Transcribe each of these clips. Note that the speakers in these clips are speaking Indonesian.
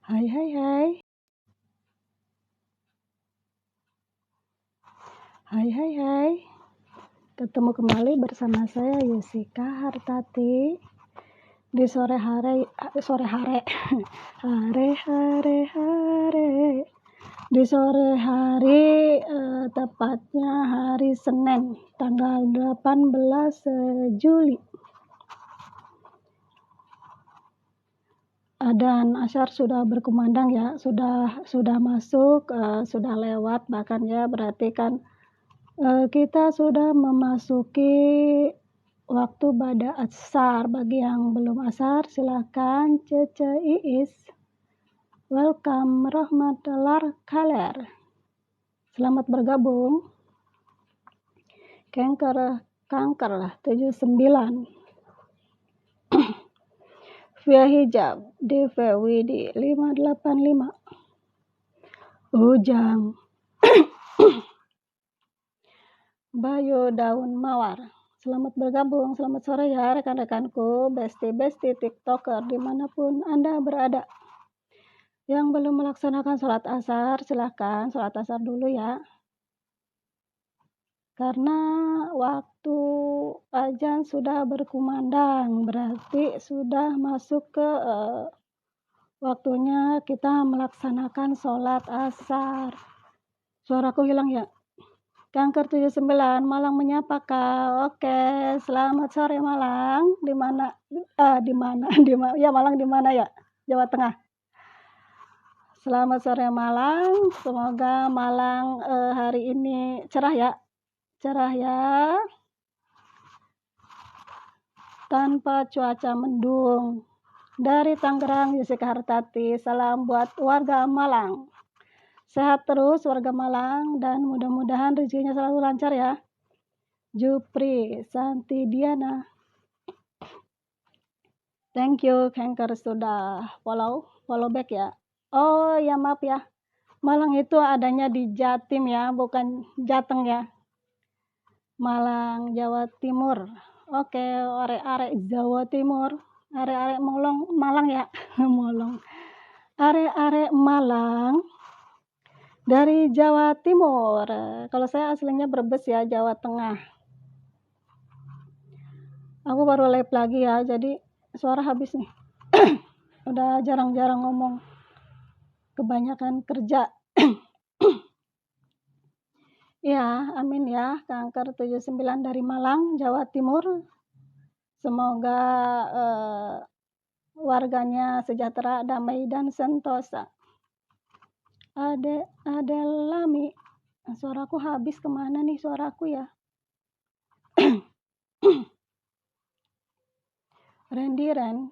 Hai hai hai. Hai hai hai. Ketemu kembali bersama saya Yusika Hartati di sore hari di sore hari tepatnya hari Senin tanggal 18 Juli. Adzan asyar sudah berkumandang ya, sudah masuk, sudah lewat bahkan ya, berarti kan kita sudah memasuki waktu bada asar. Bagi yang belum asar silahkan Cece Iis. Welcome Rahmatullah Kaler. Selamat bergabung. Kanker lah 79. Via hijab DVWD 585. Ujang. Bayu daun mawar. Selamat bergabung, selamat sore ya rekan-rekanku, besti tiktoker dimanapun Anda berada. Yang belum melaksanakan sholat asar, silahkan sholat asar dulu ya. Karena waktu azan sudah berkumandang, berarti sudah masuk ke waktunya kita melaksanakan sholat asar. Suaraku hilang ya? Kanker 79, Malang menyapa Kak. Oke, selamat sore Malang. Di mana? Ya Malang di mana ya? Jawa Tengah. Selamat sore Malang. Semoga Malang hari ini cerah ya. Cerah ya. Tanpa cuaca mendung. Dari Tangerang Yusika Hartati. Salam buat warga Malang. Sehat terus warga Malang dan mudah-mudahan rezekinya selalu lancar ya. Jupri Santi Diana. Thank you Kanker sudah follow back ya. Oh ya maaf ya. Malang itu adanya di Jatim ya, bukan Jateng ya. Malang Jawa Timur. Oke, arek-arek Jawa Timur, arek-arek Malang ya. Molong. Arek-arek Malang dari Jawa Timur. Kalau saya aslinya Brebes ya, Jawa Tengah. Aku baru live lagi ya, jadi suara habis nih. Udah jarang-jarang ngomong. Kebanyakan kerja. Ya, amin ya. Kanker 79 dari Malang, Jawa Timur. Semoga warganya sejahtera, damai dan sentosa. Adelami. Suaraku habis, kemana nih suaraku ya? Rendiren.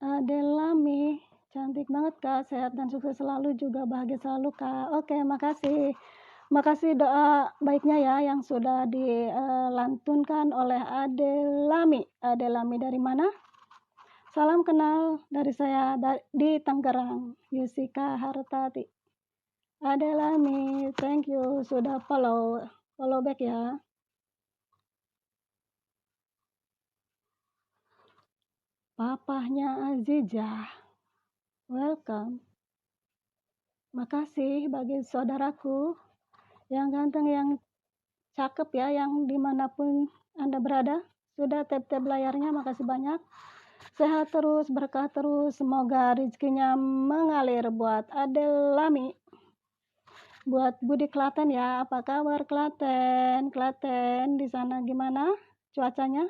Adelami. Cantik banget Kak, sehat dan sukses selalu, juga bahagia selalu Kak. Oke, makasih. Makasih doa baiknya ya yang sudah dilantunkan oleh Adelami. Adelami dari mana? Salam kenal dari saya di Tangerang, Yusika Hartati. Adelami, thank you sudah follow back ya. Papahnya Azizah, welcome. Makasih bagi saudaraku yang ganteng, yang cakep ya, yang dimanapun Anda berada, sudah tap-tap layarnya, makasih banyak. Sehat terus, berkah terus, semoga rezekinya mengalir buat Adelami. Buat Budi Klaten ya, apa kabar Klaten? Klaten di sana gimana cuacanya?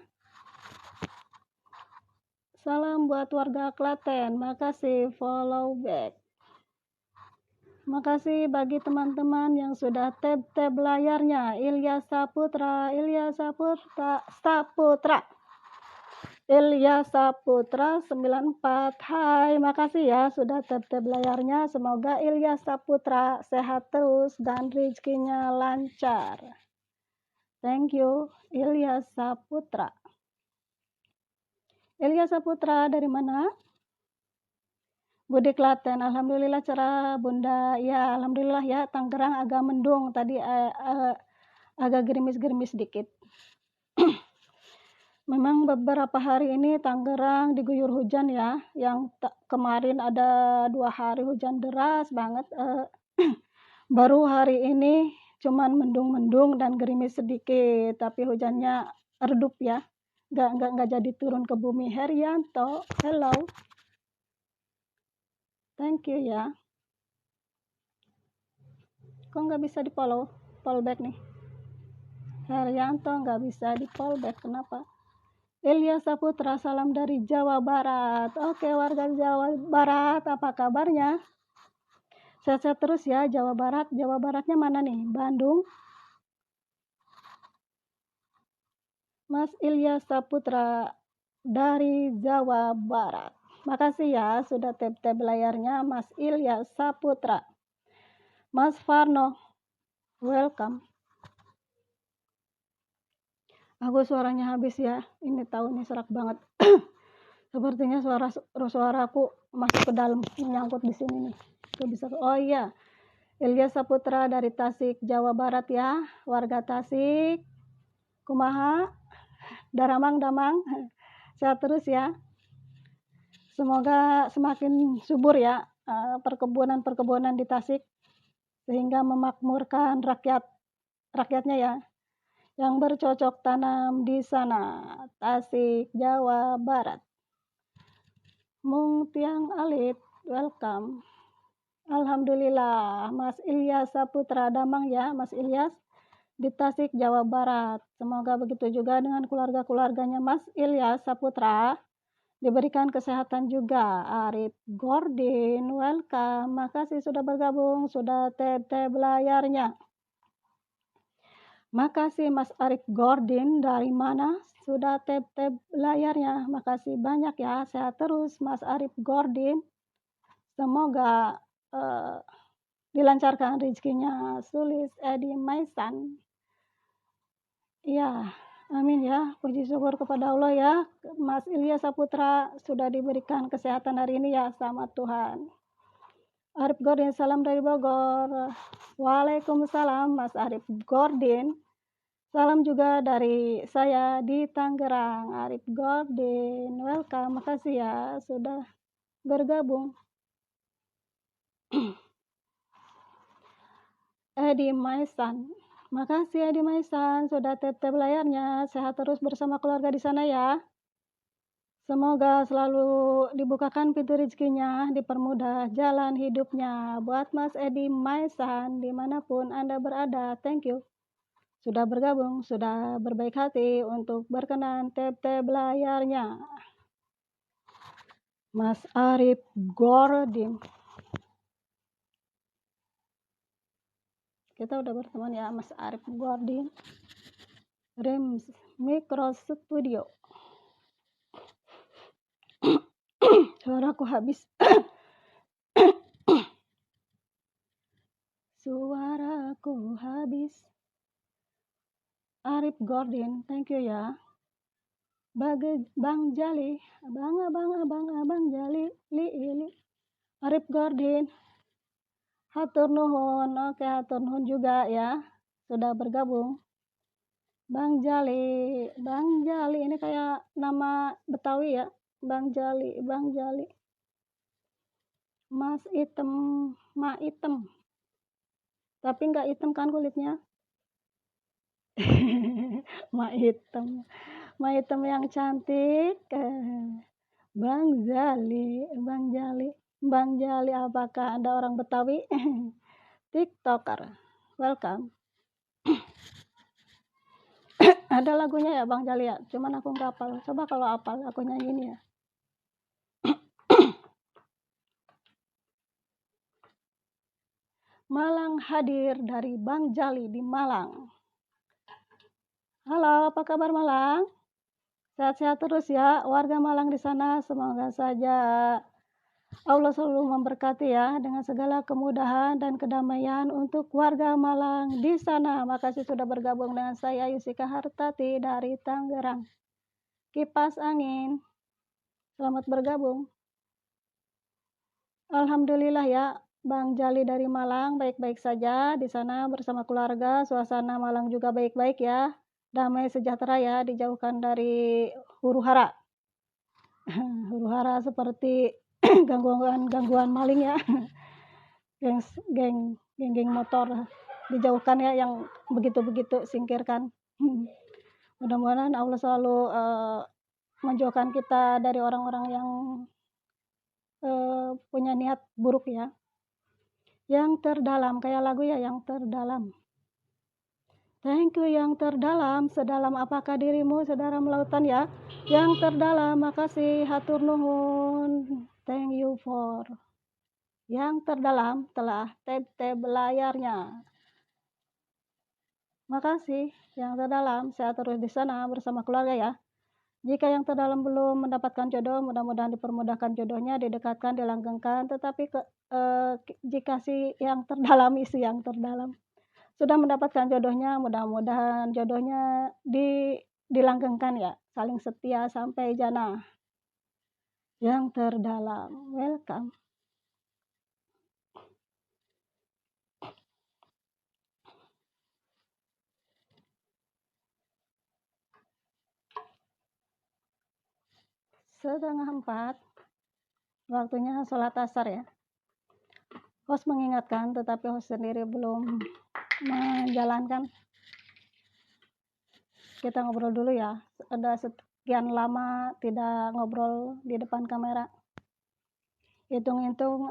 Salam buat warga Klaten, makasih follow back. Makasih bagi teman-teman yang sudah tap-tap layarnya. Ilya Saputra 94. Hai, makasih ya sudah tap-tap layarnya. Semoga Ilya Saputra sehat terus dan rezekinya lancar. Thank you Ilya Saputra. Ilya Saputra dari mana? Budi Klaten, alhamdulillah cerah Bunda. Ya, alhamdulillah ya. Tangerang agak mendung tadi, agak gerimis-gerimis dikit. Memang beberapa hari ini Tangerang diguyur hujan ya, yang kemarin ada 2 hari hujan deras banget, baru hari ini cuman mendung-mendung dan gerimis sedikit, tapi hujannya redup ya, nggak jadi turun ke bumi. Herianto, hello, thank you ya. Kok nggak bisa di-follow? Follow back nih. Herianto nggak bisa di-follow back, kenapa? Ilya Saputra, salam dari Jawa Barat. Oke, warga Jawa Barat, apa kabarnya? Sehat-sehat terus ya, Jawa Barat. Jawa Baratnya mana nih? Bandung? Mas Ilya Saputra dari Jawa Barat. Makasih ya, sudah tap-tap layarnya Mas Ilya Saputra. Mas Farno, welcome. Aku suaranya habis ya, ini tahu nih serak banget. Sepertinya suaraku masuk ke dalam, menyangkut di sini nih. Bisa. Oh iya, Ilya Saputra dari Tasik, Jawa Barat ya, warga Tasik. Kumaha, daramang damang, sehat terus ya. Semoga semakin subur ya perkebunan di Tasik, sehingga memakmurkan rakyatnya ya, yang bercocok tanam di sana, Tasik, Jawa Barat. Mung Tiang Alit, welcome. Alhamdulillah, Mas Ilyas Saputra Damang ya, Mas Ilyas di Tasik, Jawa Barat. Semoga begitu juga dengan keluarga-keluarganya Mas Ilyas Saputra, diberikan kesehatan juga. Arif Gordin, welcome. Makasih sudah bergabung, sudah tap-tap layarnya. Makasih Mas Arif Gordin, dari mana? Sudah tap-tap layarnya. Makasih banyak ya, sehat terus Mas Arif Gordin. Semoga dilancarkan rezekinya. Sulis Edi Maisan. Ya, amin ya. Puji syukur kepada Allah ya. Mas Ilya Saputra sudah diberikan kesehatan hari ini ya, sama Tuhan. Arif Gordin, salam dari Bogor. Waalaikumsalam Mas Arif Gordin. Salam juga dari saya di Tangerang. Arif Gordin, welcome. Makasih ya sudah bergabung. Edi Maisan, makasih Edi Maisan sudah tap-tap layarnya. Sehat terus bersama keluarga di sana ya. Semoga selalu dibukakan pintu rezekinya, dipermudah jalan hidupnya. Buat Mas Edi Maisan, dimanapun Anda berada, thank you. Sudah bergabung, sudah berbaik hati untuk berkenan tap-tap layarnya. Mas Arif Gordin. Kita udah berteman ya, Mas Arif Gordin. Rims Micro Studio. Suaraku habis. Suaraku habis. Arif Gordin, thank you ya. Bang Jali, abang Jali, li. Arif Gordin, hatur nuhun. Oke, hatur nuhun juga ya, sudah bergabung. Bang Jali ini kayak nama Betawi ya, Bang Jali. Mas Item, Ma Item, tapi nggak hitam kan kulitnya. Ma Item yang cantik. Bang Jali, apakah Anda orang Betawi? TikToker, welcome. Ada lagunya ya Bang Jali ya, cuman aku nggak hafal. Coba kalau hafal aku nyanyiin ya. Malang hadir dari Bang Jali di Malang. Halo, apa kabar Malang? Sehat-sehat terus ya warga Malang di sana. Semoga saja Allah selalu memberkati ya dengan segala kemudahan dan kedamaian untuk warga Malang di sana. Makasih sudah bergabung dengan saya Yusika Hartati dari Tangerang. Kipas angin. Selamat bergabung. Alhamdulillah ya, Bang Jali dari Malang baik-baik saja di sana bersama keluarga. Suasana Malang juga baik-baik ya. damai sejahtera ya, dijauhkan dari huru-hara. Huru-hara seperti gangguan maling ya, geng motor, dijauhkan ya, yang begitu-begitu singkirkan. Mudah-mudahan Allah selalu menjauhkan kita dari orang-orang yang punya niat buruk ya. Yang terdalam, kayak lagu ya, yang terdalam. Thank you yang terdalam, sedalam apakah dirimu, sedalam lautan ya. Yang terdalam, makasih, hatur nuhun, thank you for. Yang terdalam telah tab layarnya. Makasih yang terdalam, saya terus di sana bersama keluarga ya. Jika yang terdalam belum mendapatkan jodoh, mudah-mudahan dipermudahkan jodohnya, didekatkan, dilanggengkan. Tetapi jika si yang terdalam, isi yang terdalam sudah mendapatkan jodohnya, mudah-mudahan jodohnya dilanggengkan ya, saling setia sampai jannah. Yang terdalam, welcome. Setengah 4, waktunya sholat asar ya. Host mengingatkan, tetapi host sendiri belum menjalankan. Kita ngobrol dulu ya, ada sekian lama tidak ngobrol di depan kamera. Hitung-hitung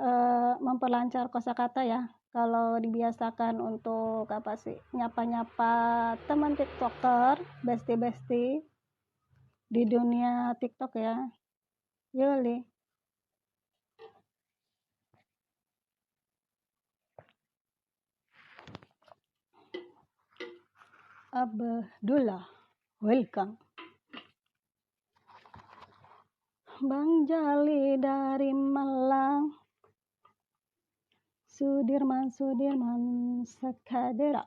memperlancar kosakata ya. Kalau dibiasakan untuk apa sih, nyapa-nyapa teman tiktoker, besti-besti di dunia tiktok ya. Yuli Abdullah, welcome. Bang Jali dari Malang, Sudirman Sakadera,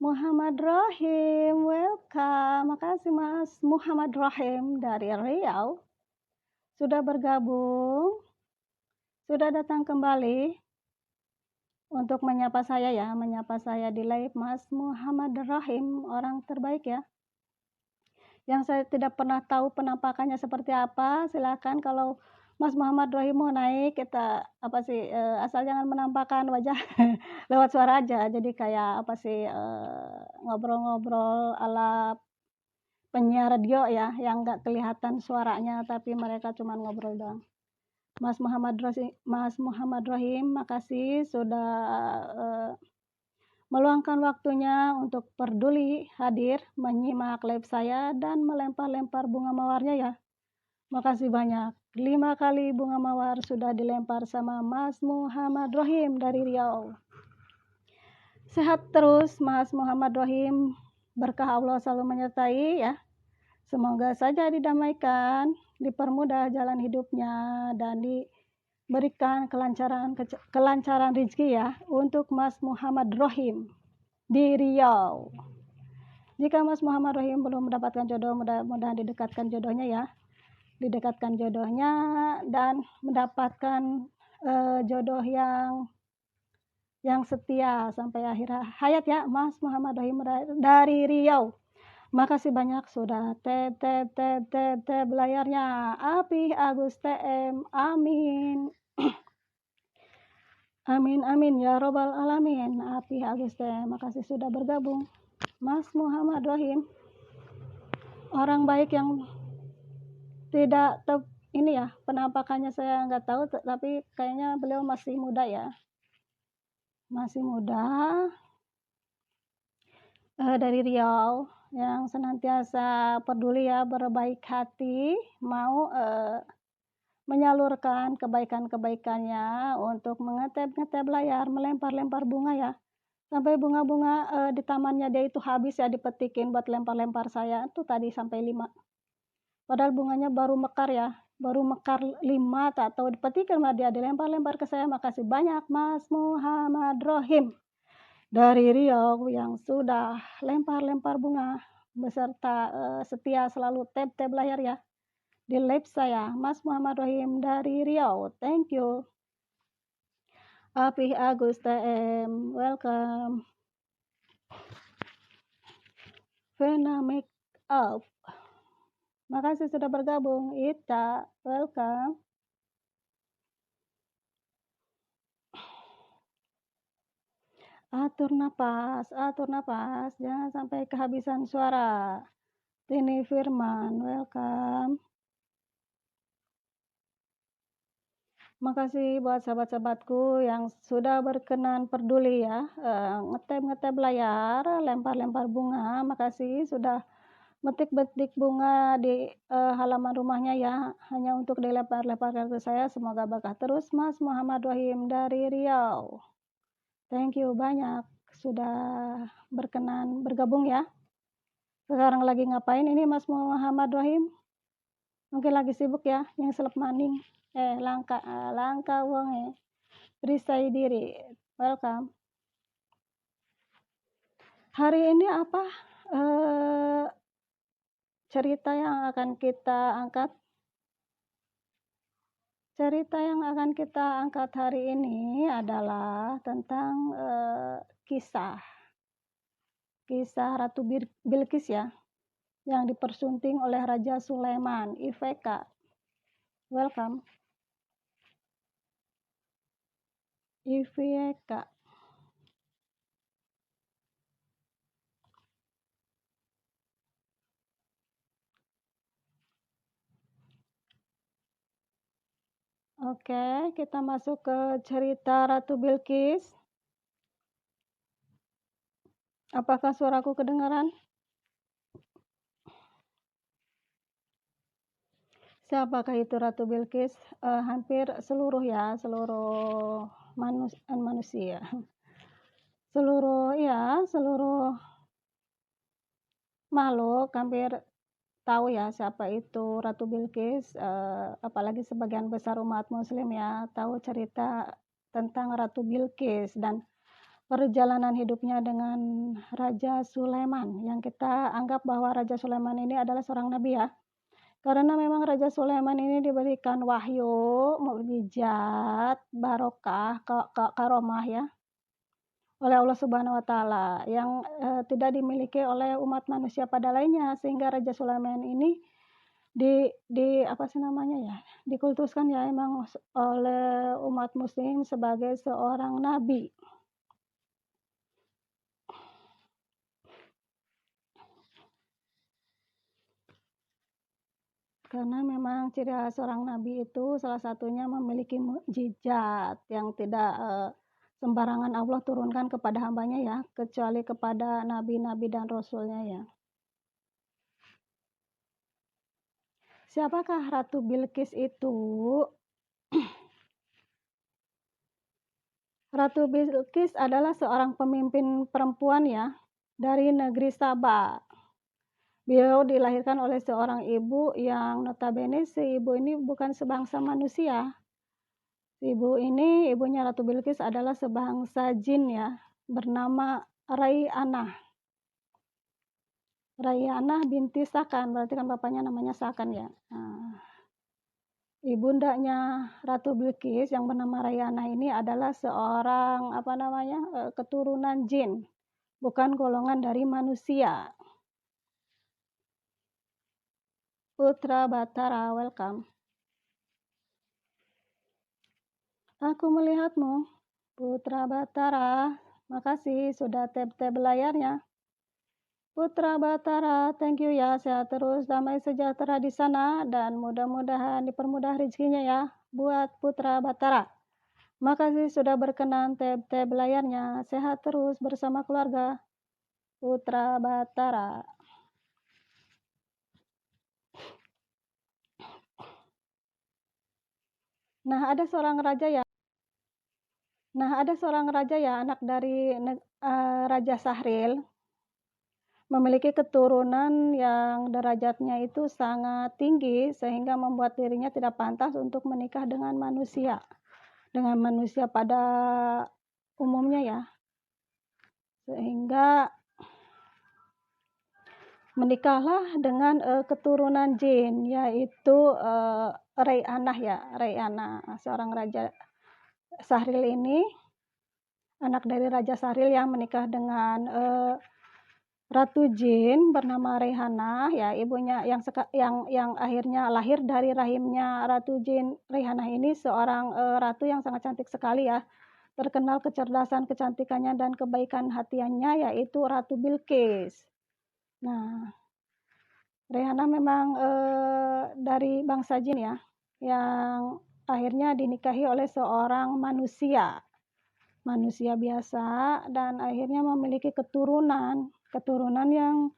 Muhammad Rahim, welcome. Makasih Mas Muhammad Rahim dari Riau sudah bergabung, sudah datang kembali untuk menyapa saya ya, menyapa saya di live. Mas Muhammad Rahim, orang terbaik ya, yang saya tidak pernah tahu penampakannya seperti apa. Silakan kalau Mas Muhammad Rahim mau naik, kita apa sih, asal jangan menampakkan wajah lewat suara aja, jadi kayak apa sih, ngobrol-ngobrol ala penyiar radio ya, yang nggak kelihatan suaranya tapi mereka cuma ngobrol doang. Mas Muhammad Rahim, makasih sudah meluangkan waktunya untuk peduli hadir menyimak live saya dan melempar-lempar bunga mawarnya ya. Makasih banyak. 5 kali bunga mawar sudah dilempar sama Mas Muhammad Rahim dari Riau. Sehat terus Mas Muhammad Rahim, berkah Allah selalu menyertai ya. Semoga saja didamaikan, dipermudah jalan hidupnya, dan diberikan kelancaran rezeki ya untuk Mas Muhammad Rahim di Riau. Jika Mas Muhammad Rahim belum mendapatkan jodoh, mudah-mudahan didekatkan jodohnya ya, didekatkan jodohnya dan mendapatkan jodoh yang setia sampai akhir hayat ya, Mas Muhammad Rahim dari Riau. Makasih banyak sudah tab layarnya. Api Agus TM, amin. Amin ya robbal alamin. Api Agus TM, makasih sudah bergabung. Mas Muhammad Rahim, orang baik yang tidak ini ya, penampakannya saya nggak tahu, tapi kayaknya beliau masih muda ya, masih muda, dari Riau, yang senantiasa peduli ya, berbaik hati, mau menyalurkan kebaikan-kebaikannya untuk mengetep layar, melempar-lempar bunga ya, sampai bunga-bunga di tamannya dia itu habis ya, dipetikin buat lempar-lempar saya tuh tadi sampai 5, padahal bunganya baru mekar ya, baru mekar 5, tak tahu dipetikin sama dia, dilempar-lempar ke saya. Makasih banyak Mas Muhammad Rahim dari Riau yang sudah lempar-lempar bunga beserta setia selalu tab layar ya di live saya. Mas Muhammad Rahim dari Riau, thank you. Apih Agusta M, welcome. Vena Make Up, makasih sudah bergabung. Ita, welcome. Atur napas, jangan sampai kehabisan suara. Tini Firman, welcome. Makasih buat sahabat-sahabatku yang sudah berkenan peduli ya, ngetep layar, lempar-lempar bunga. Makasih sudah metik-metik bunga di halaman rumahnya ya, hanya untuk dilempar-lemparkan ke saya. Semoga berkah terus. Mas Muhammad Wahim dari Riau, thank you banyak sudah berkenan bergabung ya. Sekarang lagi ngapain ini Mas Muhammad Wahim? Mungkin lagi sibuk ya, yang selep maning. Langka wonge berisai diri, welcome. Hari ini apa cerita yang akan kita angkat? Cerita yang akan kita angkat hari ini adalah tentang kisah Ratu Bilqis ya, yang dipersunting oleh Raja Sulaiman. IVK, welcome. IVK, oke, kita masuk ke cerita Ratu Bilqis. Apakah suaraku kedengaran? Siapakah itu Ratu Bilqis? Hampir seluruh manusia. Seluruh makhluk hampir tahu ya siapa itu Ratu Bilqis, apalagi sebagian besar umat muslim ya tahu cerita tentang Ratu Bilqis dan perjalanan hidupnya dengan Raja Sulaiman, yang kita anggap bahwa Raja Sulaiman ini adalah seorang nabi ya. Karena memang Raja Sulaiman ini diberikan wahyu, mukjizat, barokah, karomah ya oleh Allah Subhanahu wa taala yang tidak dimiliki oleh umat manusia pada lainnya, sehingga Raja Sulaiman ini dikultuskan ya emang oleh umat muslim sebagai seorang nabi. Karena memang ciri khas seorang nabi itu salah satunya memiliki mukjizat yang tidak sembarangan Allah turunkan kepada hambanya ya, kecuali kepada nabi-nabi dan rasulnya ya. Siapakah Ratu Bilqis itu? Ratu Bilqis adalah seorang pemimpin perempuan ya dari negeri Saba. Beliau dilahirkan oleh seorang ibu yang notabene si ibu ini bukan sebangsa manusia. Ibunya Ratu Bilqis adalah sebangsa jin ya, bernama Rai'anah binti Sakan, berarti kan bapaknya namanya Sakan ya. Ibundanya Ratu Bilqis yang bernama Rai'anah ini adalah seorang keturunan jin, bukan golongan dari manusia. Putra Batara, welcome. Aku melihatmu, Putra Batara. Makasih sudah tab layarnya. Putra Batara, thank you ya. Sehat terus, damai sejahtera di sana, dan mudah-mudahan dipermudah rezekinya ya buat Putra Batara. Makasih sudah berkenan tab layarnya. Sehat terus bersama keluarga, Putra Batara. Nah, ada seorang raja ya, anak dari Raja Sahril, memiliki keturunan yang derajatnya itu sangat tinggi sehingga membuat dirinya tidak pantas untuk menikah dengan manusia pada umumnya ya, sehingga menikahlah dengan keturunan jin, yaitu Rai'anah ya. Rai'anah, seorang Raja Sahril ini anak dari Raja Sahril yang menikah dengan Ratu Jin bernama Reyhana, ya ibunya yang akhirnya lahir dari rahimnya Ratu Jin. Reyhana ini seorang ratu yang sangat cantik sekali ya, terkenal kecerdasan, kecantikannya dan kebaikan hatiannya, yaitu Ratu Bilqis. Nah, Reyhana memang dari bangsa jin ya, yang akhirnya dinikahi oleh seorang manusia biasa, dan akhirnya memiliki keturunan yang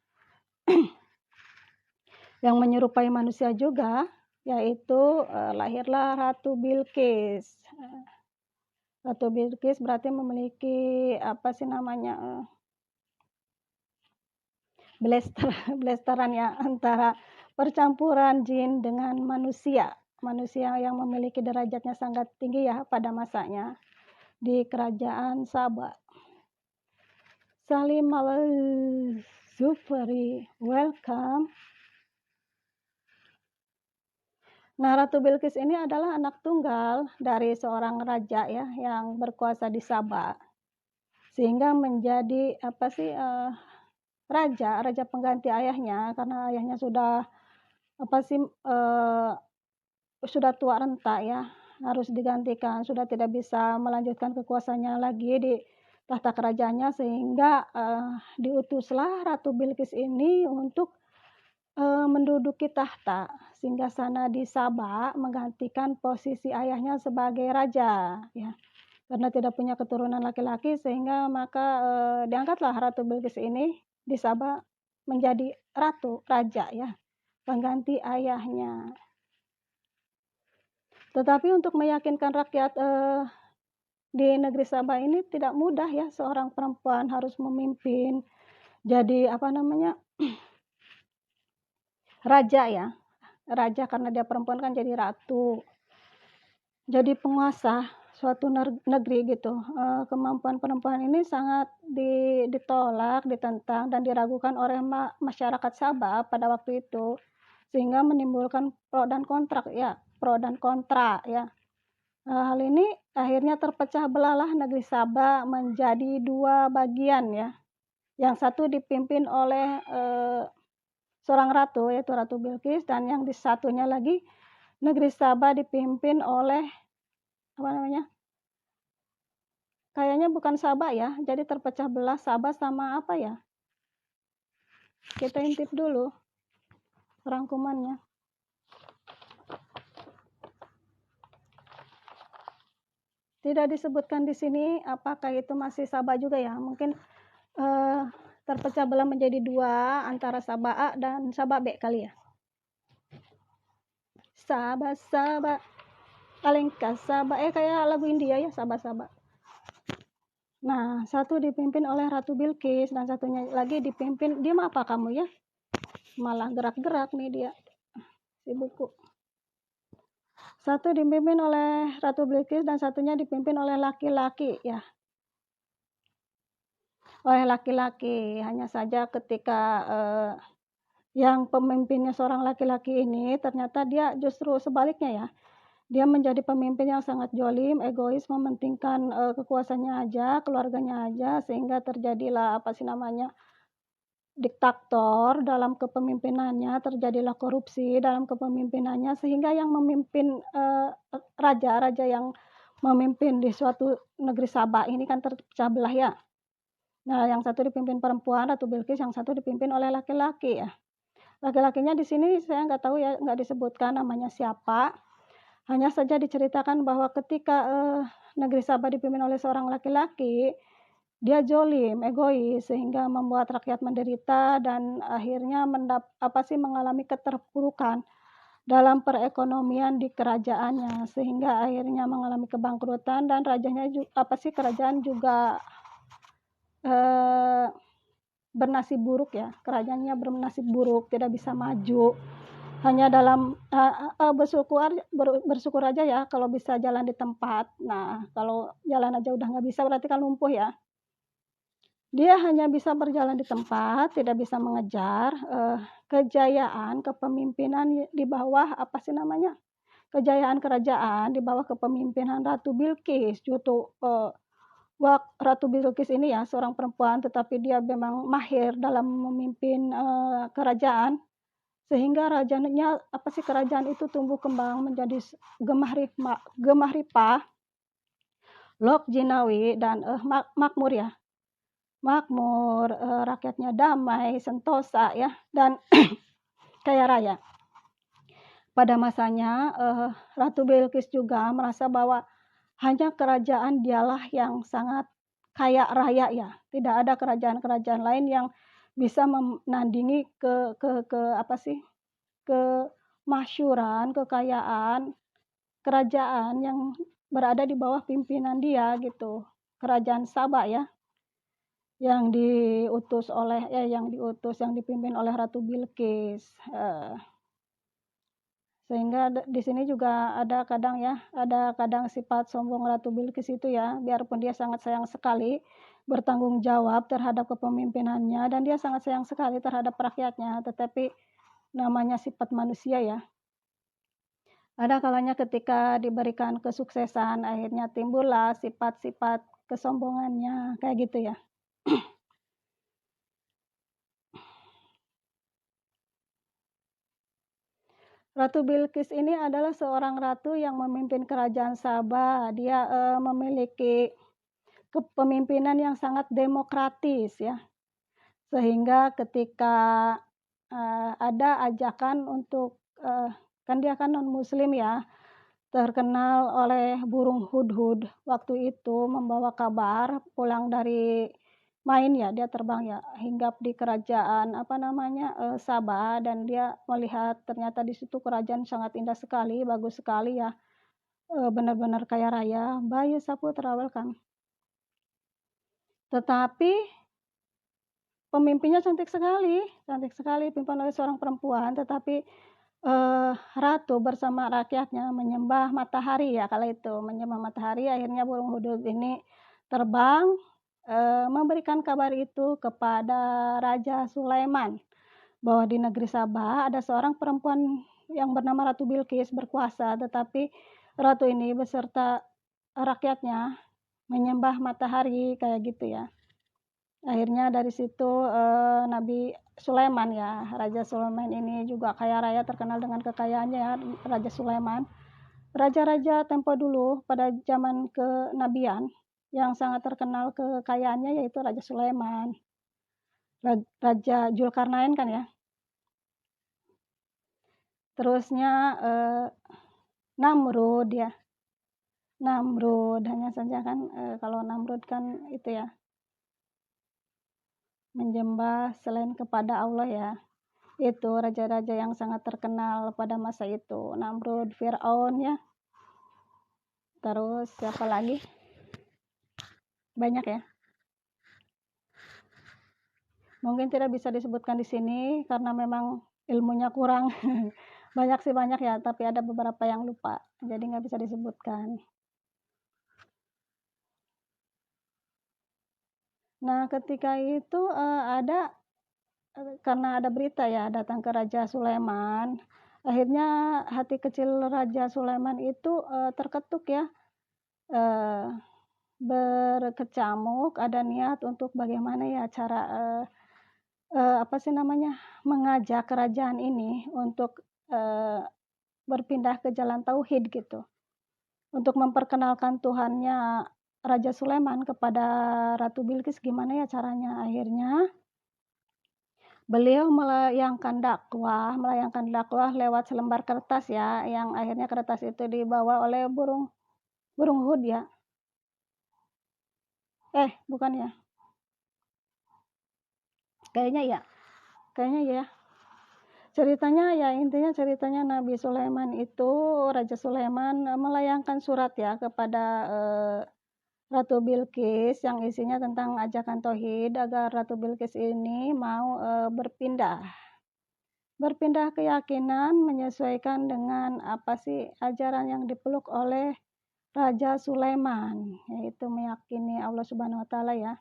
menyerupai manusia juga, yaitu lahirlah Ratu Bilqis. Ratu Bilqis berarti memiliki blasteran ya, antara percampuran jin dengan manusia yang memiliki derajatnya sangat tinggi ya pada masanya di kerajaan Saba. Salim al-Zufari, welcome. Nah, Ratu Bilqis ini adalah anak tunggal dari seorang raja ya yang berkuasa di Saba, sehingga menjadi raja pengganti ayahnya, karena ayahnya sudah sudah tua renta ya, harus digantikan, sudah tidak bisa melanjutkan kekuasaannya lagi di tahta kerajaannya, sehingga diutuslah Ratu Bilqis ini untuk menduduki tahta singgasana di Saba, menggantikan posisi ayahnya sebagai raja ya. Karena tidak punya keturunan laki-laki, sehingga maka diangkatlah Ratu Bilqis ini di Saba menjadi raja ya, pengganti ayahnya. Tetapi untuk meyakinkan rakyat di negeri Saba ini tidak mudah ya, seorang perempuan harus memimpin jadi raja ya. Raja karena dia perempuan kan jadi ratu, jadi penguasa suatu negeri gitu. Kemampuan perempuan ini sangat ditolak, ditentang dan diragukan oleh masyarakat Sabah pada waktu itu, sehingga menimbulkan pro dan kontra ya. Hal ini akhirnya terpecah belahlah negeri Sabah menjadi dua bagian ya. Yang satu dipimpin oleh seorang ratu, yaitu Ratu Bilqis, dan yang di satunya lagi negeri Saba dipimpin oleh kayaknya bukan Saba ya, jadi terpecah belah Saba sama kita intip dulu rangkumannya. Tidak disebutkan di sini apakah itu masih Saba juga ya, mungkin terpecah belah menjadi dua antara Saba A dan Saba B kali ya. Saba Alengka Saba, kayak lagu India ya, Saba. Nah, satu dipimpin oleh Ratu Bilqis dan satunya lagi dipimpin, diam apa kamu ya, malah gerak-gerak nih dia si buku. Satu dipimpin oleh Ratu Bilqis dan satunya dipimpin oleh laki-laki ya, hanya saja ketika yang pemimpinnya seorang laki-laki ini, ternyata dia justru sebaliknya ya. Dia menjadi pemimpin yang sangat jolim, egois, mementingkan kekuasaannya aja, keluarganya aja, sehingga terjadilah diktator dalam kepemimpinannya, terjadilah korupsi dalam kepemimpinannya, sehingga yang memimpin raja yang memimpin di suatu negeri Saba ini kan terpecah belah ya. Nah, yang satu dipimpin perempuan, Ratu Bilqis, yang satu dipimpin oleh laki-laki ya. Laki-lakinya di sini saya nggak tahu ya, nggak disebutkan namanya siapa. Hanya saja diceritakan bahwa ketika negeri Saba dipimpin oleh seorang laki-laki, dia jolim, egois, sehingga membuat rakyat menderita dan akhirnya mengalami keterpurukan dalam perekonomian di kerajaannya, sehingga akhirnya mengalami kebangkrutan dan kerajaan juga bernasib buruk ya. Kerajaannya bernasib buruk, tidak bisa maju. Hanya dalam bersyukur aja ya kalau bisa jalan di tempat. Nah, kalau jalan aja udah nggak bisa berarti kan lumpuh ya. Dia hanya bisa berjalan di tempat, tidak bisa mengejar kejayaan kepemimpinan di bawah kejayaan kerajaan di bawah kepemimpinan Ratu Bilqis, Ratu Bilqis ini ya seorang perempuan, tetapi dia memang mahir dalam memimpin kerajaan, sehingga kerajaan itu tumbuh kembang menjadi gemah ripah, lok jinawi, dan makmur ya, makmur, rakyatnya damai, sentosa ya, dan kaya raya. Pada masanya Ratu Bilqis juga merasa bahwa hanya kerajaan dialah yang sangat kaya raya ya. Tidak ada kerajaan-kerajaan lain yang bisa menandingi kemasyhuran, kekayaan kerajaan yang berada di bawah pimpinan dia gitu. Kerajaan Sabah ya, yang dipimpin oleh Ratu Bilqis. Sehingga di sini juga ada kadang sifat sombong Ratu Bilqis itu ya, biarpun dia sangat sayang sekali bertanggung jawab terhadap kepemimpinannya, dan dia sangat sayang sekali terhadap rakyatnya, tetapi namanya sifat manusia ya. Ada kalanya ketika diberikan kesuksesan, akhirnya timbullah sifat-sifat kesombongannya, kayak gitu ya. Ratu Bilqis ini adalah seorang ratu yang memimpin kerajaan Sabah. Dia memiliki kepemimpinan yang sangat demokratis ya. Sehingga ketika ada ajakan untuk kan dia kan non muslim ya, terkenal oleh burung hudhud waktu itu membawa kabar pulang dari main ya, dia terbang ya hinggap di kerajaan Sabah, dan dia melihat ternyata di situ kerajaan sangat indah sekali, bagus sekali ya, benar-benar kaya raya. Bayu Saputra, welcome. Tetapi pemimpinnya cantik sekali, dipimpin oleh seorang perempuan, tetapi ratu bersama rakyatnya menyembah matahari ya, kala itu menyembah matahari. Akhirnya burung hudhud ini terbang memberikan kabar itu kepada Raja Sulaiman bahwa di negeri Sabah ada seorang perempuan yang bernama Ratu Bilqis berkuasa, tetapi ratu ini beserta rakyatnya menyembah matahari, kayak gitu ya. Akhirnya dari situ Nabi Sulaiman ya, Raja Sulaiman ini juga kaya raya, terkenal dengan kekayaannya ya, Raja Sulaiman. Raja-raja tempo dulu pada zaman kenabian yang sangat terkenal kekayaannya yaitu Raja Sulaiman, Raja Zulkarnain kan ya. Terusnya Namrud ya. Namrud, hanya saja kan kalau Namrud kan itu ya, menyembah selain kepada Allah ya. Itu raja-raja yang sangat terkenal pada masa itu. Namrud, Fir'aun ya. Terus siapa lagi? Banyak ya. Mungkin tidak bisa disebutkan di sini karena memang ilmunya kurang. Banyak ya, tapi ada beberapa yang lupa, jadi nggak bisa disebutkan. Nah, ketika itu karena ada berita ya datang ke Raja Sulaiman, akhirnya hati kecil Raja Sulaiman itu terketuk ya, berkecamuk, ada niat untuk bagaimana ya cara mengajak kerajaan ini untuk berpindah ke jalan tauhid gitu, untuk memperkenalkan Tuhannya Raja Sulaiman kepada Ratu Bilqis, gimana ya caranya. Akhirnya beliau melayangkan dakwah lewat selembar kertas ya, yang akhirnya kertas itu dibawa oleh burung hud ya. Bukan ya. Kayaknya ya. Intinya ceritanya Nabi Sulaiman itu, Raja Sulaiman melayangkan surat ya kepada Ratu Bilqis yang isinya tentang ajakan tauhid agar Ratu Bilqis ini mau berpindah keyakinan menyesuaikan dengan ajaran yang dipeluk oleh Raja Sulaiman, yaitu meyakini Allah Subhanahu wa taala ya.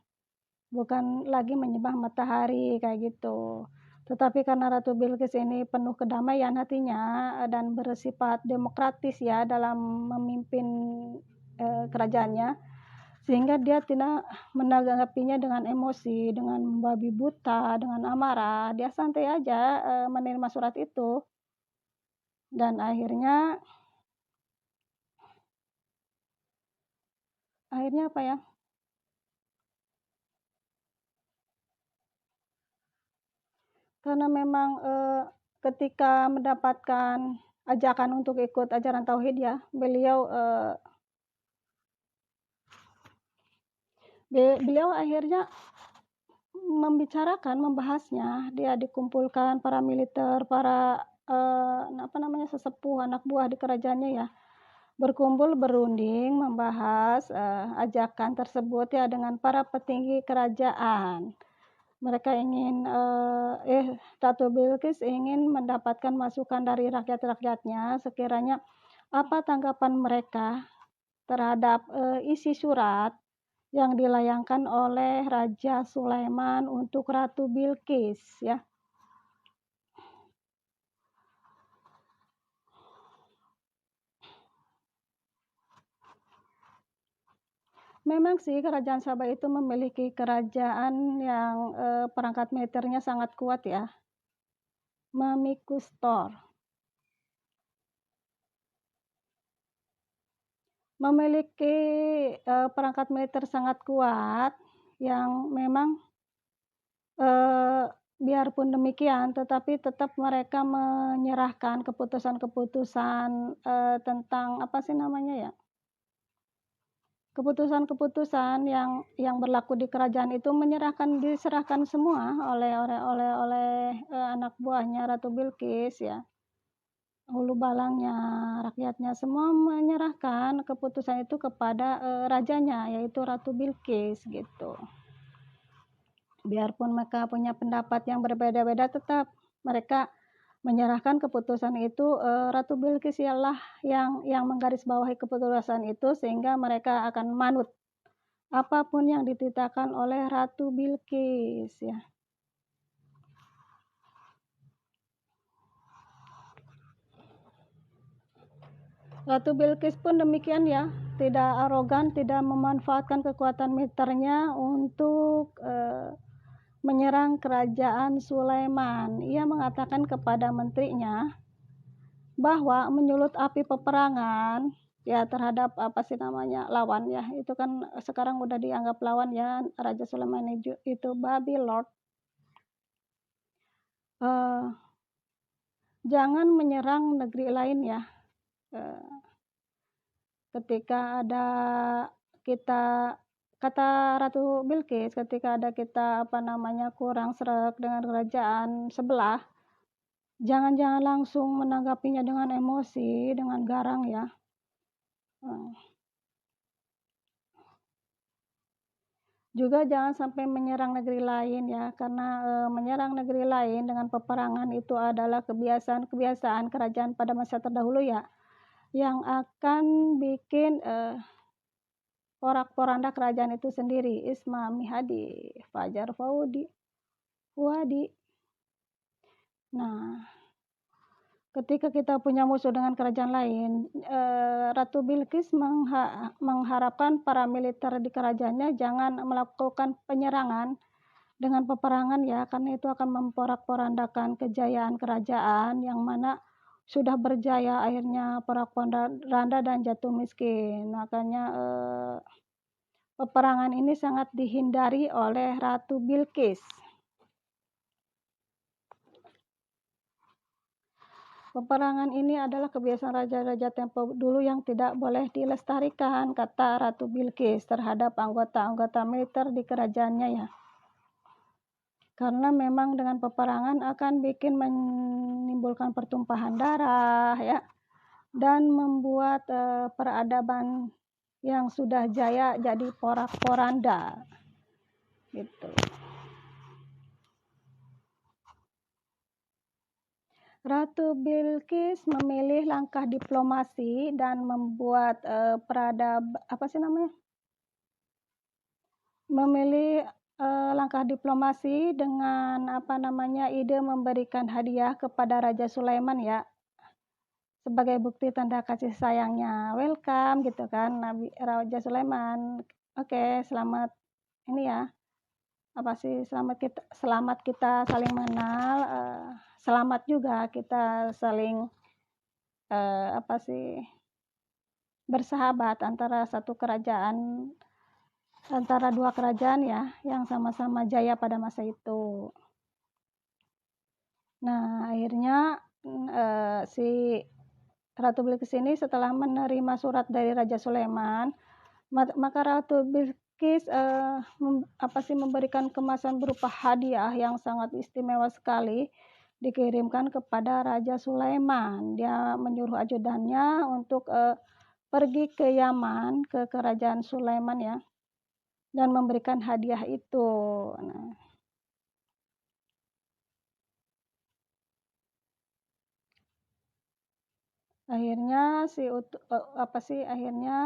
Bukan lagi menyembah matahari kayak gitu. Tetapi karena Ratu Bilqis ini penuh kedamaian hatinya dan bersifat demokratis ya dalam memimpin kerajaannya, sehingga dia tidak menanggapinya dengan emosi, dengan membabi buta, dengan amarah. Dia santai aja menerima surat itu, dan akhirnya apa ya, karena memang ketika mendapatkan ajakan untuk ikut ajaran tauhid ya, beliau akhirnya membahasnya. Dia dikumpulkan para militer, para sesepuh anak buah di kerajaannya ya, berkumpul berunding membahas ajakan tersebut ya dengan para petinggi kerajaan. Mereka ingin Ratu Bilqis ingin mendapatkan masukan dari rakyat-rakyatnya, sekiranya apa tanggapan mereka terhadap isi surat yang dilayangkan oleh Raja Sulaiman untuk Ratu Bilqis ya. Memang sih kerajaan Sabah itu memiliki kerajaan yang perangkat militernya sangat kuat ya. Mamikustor memiliki perangkat militer sangat kuat yang memang biarpun demikian tetapi tetap mereka menyerahkan keputusan-keputusan tentang keputusan-keputusan yang berlaku di kerajaan itu diserahkan semua oleh anak buahnya Ratu Bilqis ya. Hulu balangnya, rakyatnya semua menyerahkan keputusan itu kepada rajanya, yaitu Ratu Bilqis gitu. Biarpun mereka punya pendapat yang berbeda-beda, tetap mereka menyerahkan keputusan itu. Ratu Bilqis ialah yang menggarisbawahi keputusan itu, sehingga mereka akan manut apapun yang dititahkan oleh Ratu Bilqis ya. Ratu Bilqis pun demikian ya, tidak arogan, tidak memanfaatkan kekuatan militernya untuk menyerang kerajaan Sulaiman. Ia mengatakan kepada menterinya bahwa menyulut api peperangan ya terhadap lawan ya, itu kan sekarang udah dianggap lawan ya, Raja Sulaiman itu babi lord. Jangan menyerang negeri lain ya. Ketika ada kita, kata Ratu Bilqis, ketika ada kita kurang sreg dengan kerajaan sebelah, jangan langsung menanggapinya dengan emosi, dengan garang ya. Juga jangan sampai menyerang negeri lain ya, karena menyerang negeri lain dengan peperangan itu adalah kebiasaan kerajaan pada masa terdahulu ya, yang akan bikin porak-poranda kerajaan itu sendiri. Isma Mihadi, Fajar Fuadi. Nah, ketika kita punya musuh dengan kerajaan lain, Ratu Bilqis mengharapkan para militer di kerajaannya jangan melakukan penyerangan dengan peperangan ya, karena itu akan memporak-porandakan kejayaan kerajaan yang mana sudah berjaya akhirnya porak-poranda dan jatuh miskin. Makanya peperangan ini sangat dihindari oleh Ratu Bilqis. Peperangan ini adalah kebiasaan raja-raja tempo dulu yang tidak boleh dilestarikan, kata Ratu Bilqis terhadap anggota-anggota militer di kerajaannya ya. Karena memang dengan peperangan akan menimbulkan pertumpahan darah ya, dan membuat peradaban yang sudah jaya jadi porak-poranda gitu. Ratu Bilqis memilih langkah diplomasi dan membuat memilih langkah diplomasi dengan ide memberikan hadiah kepada Raja Sulaiman ya, sebagai bukti tanda kasih sayangnya. Welcome gitu kan, Raja Sulaiman, Oke, selamat ini ya, selamat kita saling mengenal, selamat juga kita saling, bersahabat antara dua kerajaan ya, yang sama-sama jaya pada masa itu. Nah, akhirnya, si Ratu Bilqis ini setelah menerima surat dari Raja Sulaiman, maka Ratu Bilqis, memberikan kemasan berupa hadiah yang sangat istimewa sekali, dikirimkan kepada Raja Sulaiman. Dia menyuruh ajudannya untuk, pergi ke Yaman, ke kerajaan Sulaiman ya, dan memberikan hadiah itu. Nah, akhirnya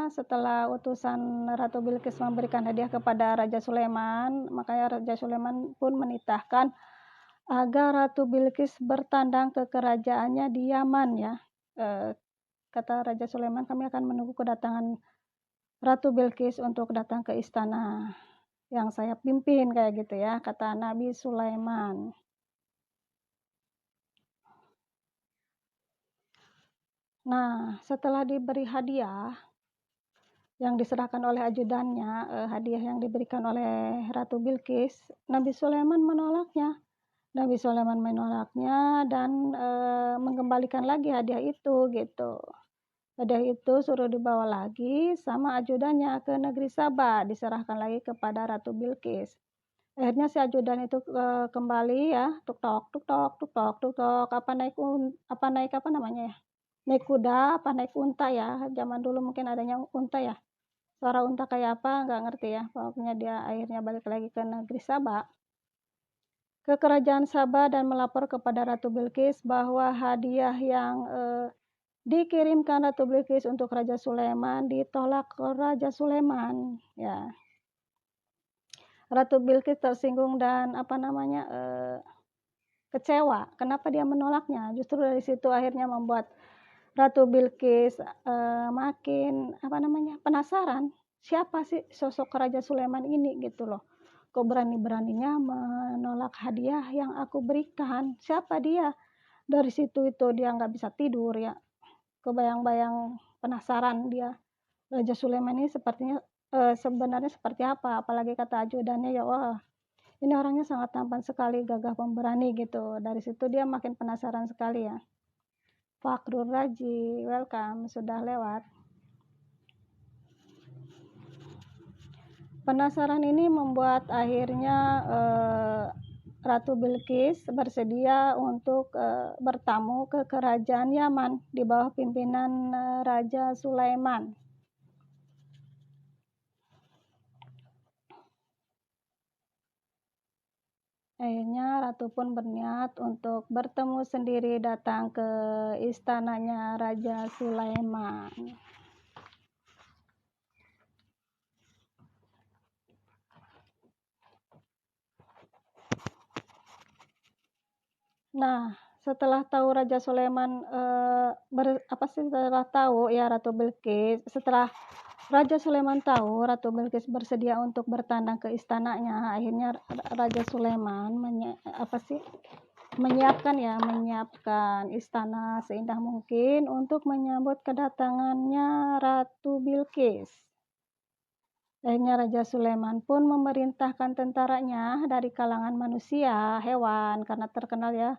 setelah utusan Ratu Bilqis memberikan hadiah kepada Raja Sulaiman, makanya Raja Sulaiman pun menitahkan agar Ratu Bilqis bertandang ke kerajaannya di Yaman ya. Kata Raja Sulaiman, kami akan menunggu kedatangan Ratu Bilqis untuk datang ke istana yang saya pimpin, kayak gitu ya, kata Nabi Sulaiman. Nah, setelah diberi hadiah yang diserahkan oleh ajudannya, hadiah yang diberikan oleh Ratu Bilqis, Nabi Sulaiman menolaknya. Nabi Sulaiman menolaknya dan, mengembalikan lagi hadiah itu gitu. Hadiah itu suruh dibawa lagi sama ajudannya ke negeri Saba, diserahkan lagi kepada Ratu Bilqis. Akhirnya si ajudan itu, kembali ya, tuk tok, naik kuda, naik unta ya, zaman dulu mungkin adanya unta ya. Suara unta kayak apa nggak ngerti ya, pokoknya dia akhirnya balik lagi ke negeri Saba, ke kerajaan Saba, dan melapor kepada Ratu Bilqis bahwa hadiah yang, dikirimkan Ratu Bilqis untuk Raja Sulaiman ditolak ke Raja Sulaiman ya. Ratu Bilqis tersinggung dan kecewa. Kenapa dia menolaknya? Justru dari situ akhirnya membuat Ratu Bilqis, makin penasaran, siapa sih sosok Raja Sulaiman ini gitu loh. Kok berani-beraninya menolak hadiah yang aku berikan? Siapa dia? Dari situ itu dia nggak bisa tidur ya. Kebayang-bayang, penasaran dia. Raja Sulaiman ini sebenarnya seperti apa? Apalagi kata ajudannya, ya wah, ini orangnya sangat tampan sekali, gagah pemberani gitu. Dari situ dia makin penasaran sekali ya. Fakhrul Raji, welcome, sudah lewat. Penasaran ini membuat akhirnya, Ratu Bilqis bersedia untuk, bertamu ke kerajaan Yaman di bawah pimpinan, Raja Sulaiman. Akhirnya Ratu pun berniat untuk bertemu sendiri datang ke istananya Raja Sulaiman. Nah, setelah tahu Raja Sulaiman, setelah tahu ya Ratu Bilqis, setelah Raja Sulaiman tahu Ratu Bilqis bersedia untuk bertandang ke istananya, akhirnya Raja Sulaiman menyiapkan istana seindah mungkin untuk menyambut kedatangannya Ratu Bilqis. Akhirnya Raja Sulaiman pun memerintahkan tentaranya dari kalangan manusia, hewan, karena terkenal ya,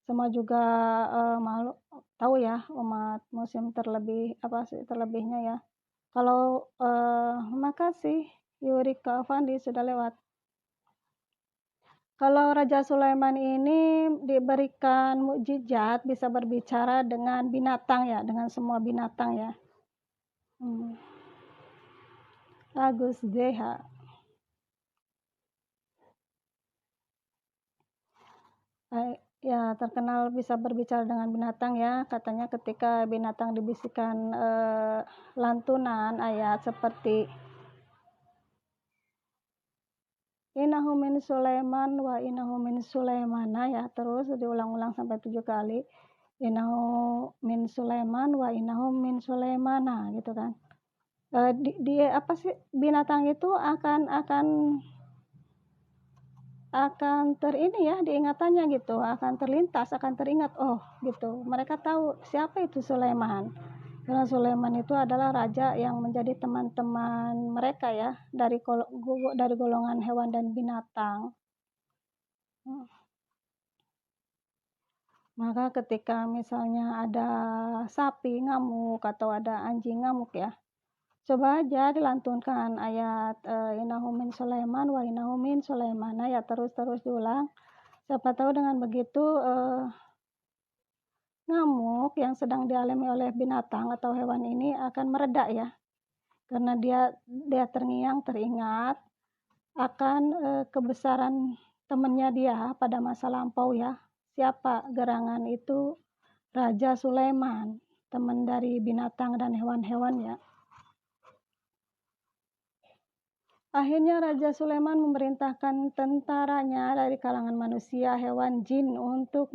semua juga, makhluk tahu ya, umat muslim terlebihnya ya. Kalau, makasih Yurika Avandi sudah lewat. Kalau Raja Sulaiman ini diberikan mukjizat bisa berbicara dengan binatang ya, dengan semua binatang ya. Agus DH. Ya, terkenal bisa berbicara dengan binatang ya. Katanya ketika binatang dibisikkan, lantunan ayat seperti innahu min Sulaiman wa innahu min Sulaimana ya, terus diulang-ulang sampai 7 kali. Innahu min Sulaiman wa innahu min Sulaimana gitu kan. Di apa sih, binatang itu akan terini ya diingatannya gitu, akan terlintas, akan teringat, oh gitu. Mereka tahu siapa itu Sulaiman. Karena Sulaiman itu adalah raja yang menjadi teman-teman mereka ya, dari golongan hewan dan binatang. Maka ketika misalnya ada sapi ngamuk atau ada anjing ngamuk ya, coba aja dilantunkan ayat innahu min Sulaiman wa innahu min Sulaiman ya, terus diulang. Siapa tahu dengan begitu ngamuk yang sedang dialami oleh binatang atau hewan ini akan mereda ya, karena dia teringat akan kebesaran temannya dia pada masa lampau ya. Siapa gerangan itu? Raja Sulaiman, teman dari binatang dan hewan-hewan ya. Akhirnya Raja Sulaiman memerintahkan tentaranya dari kalangan manusia, hewan, jin untuk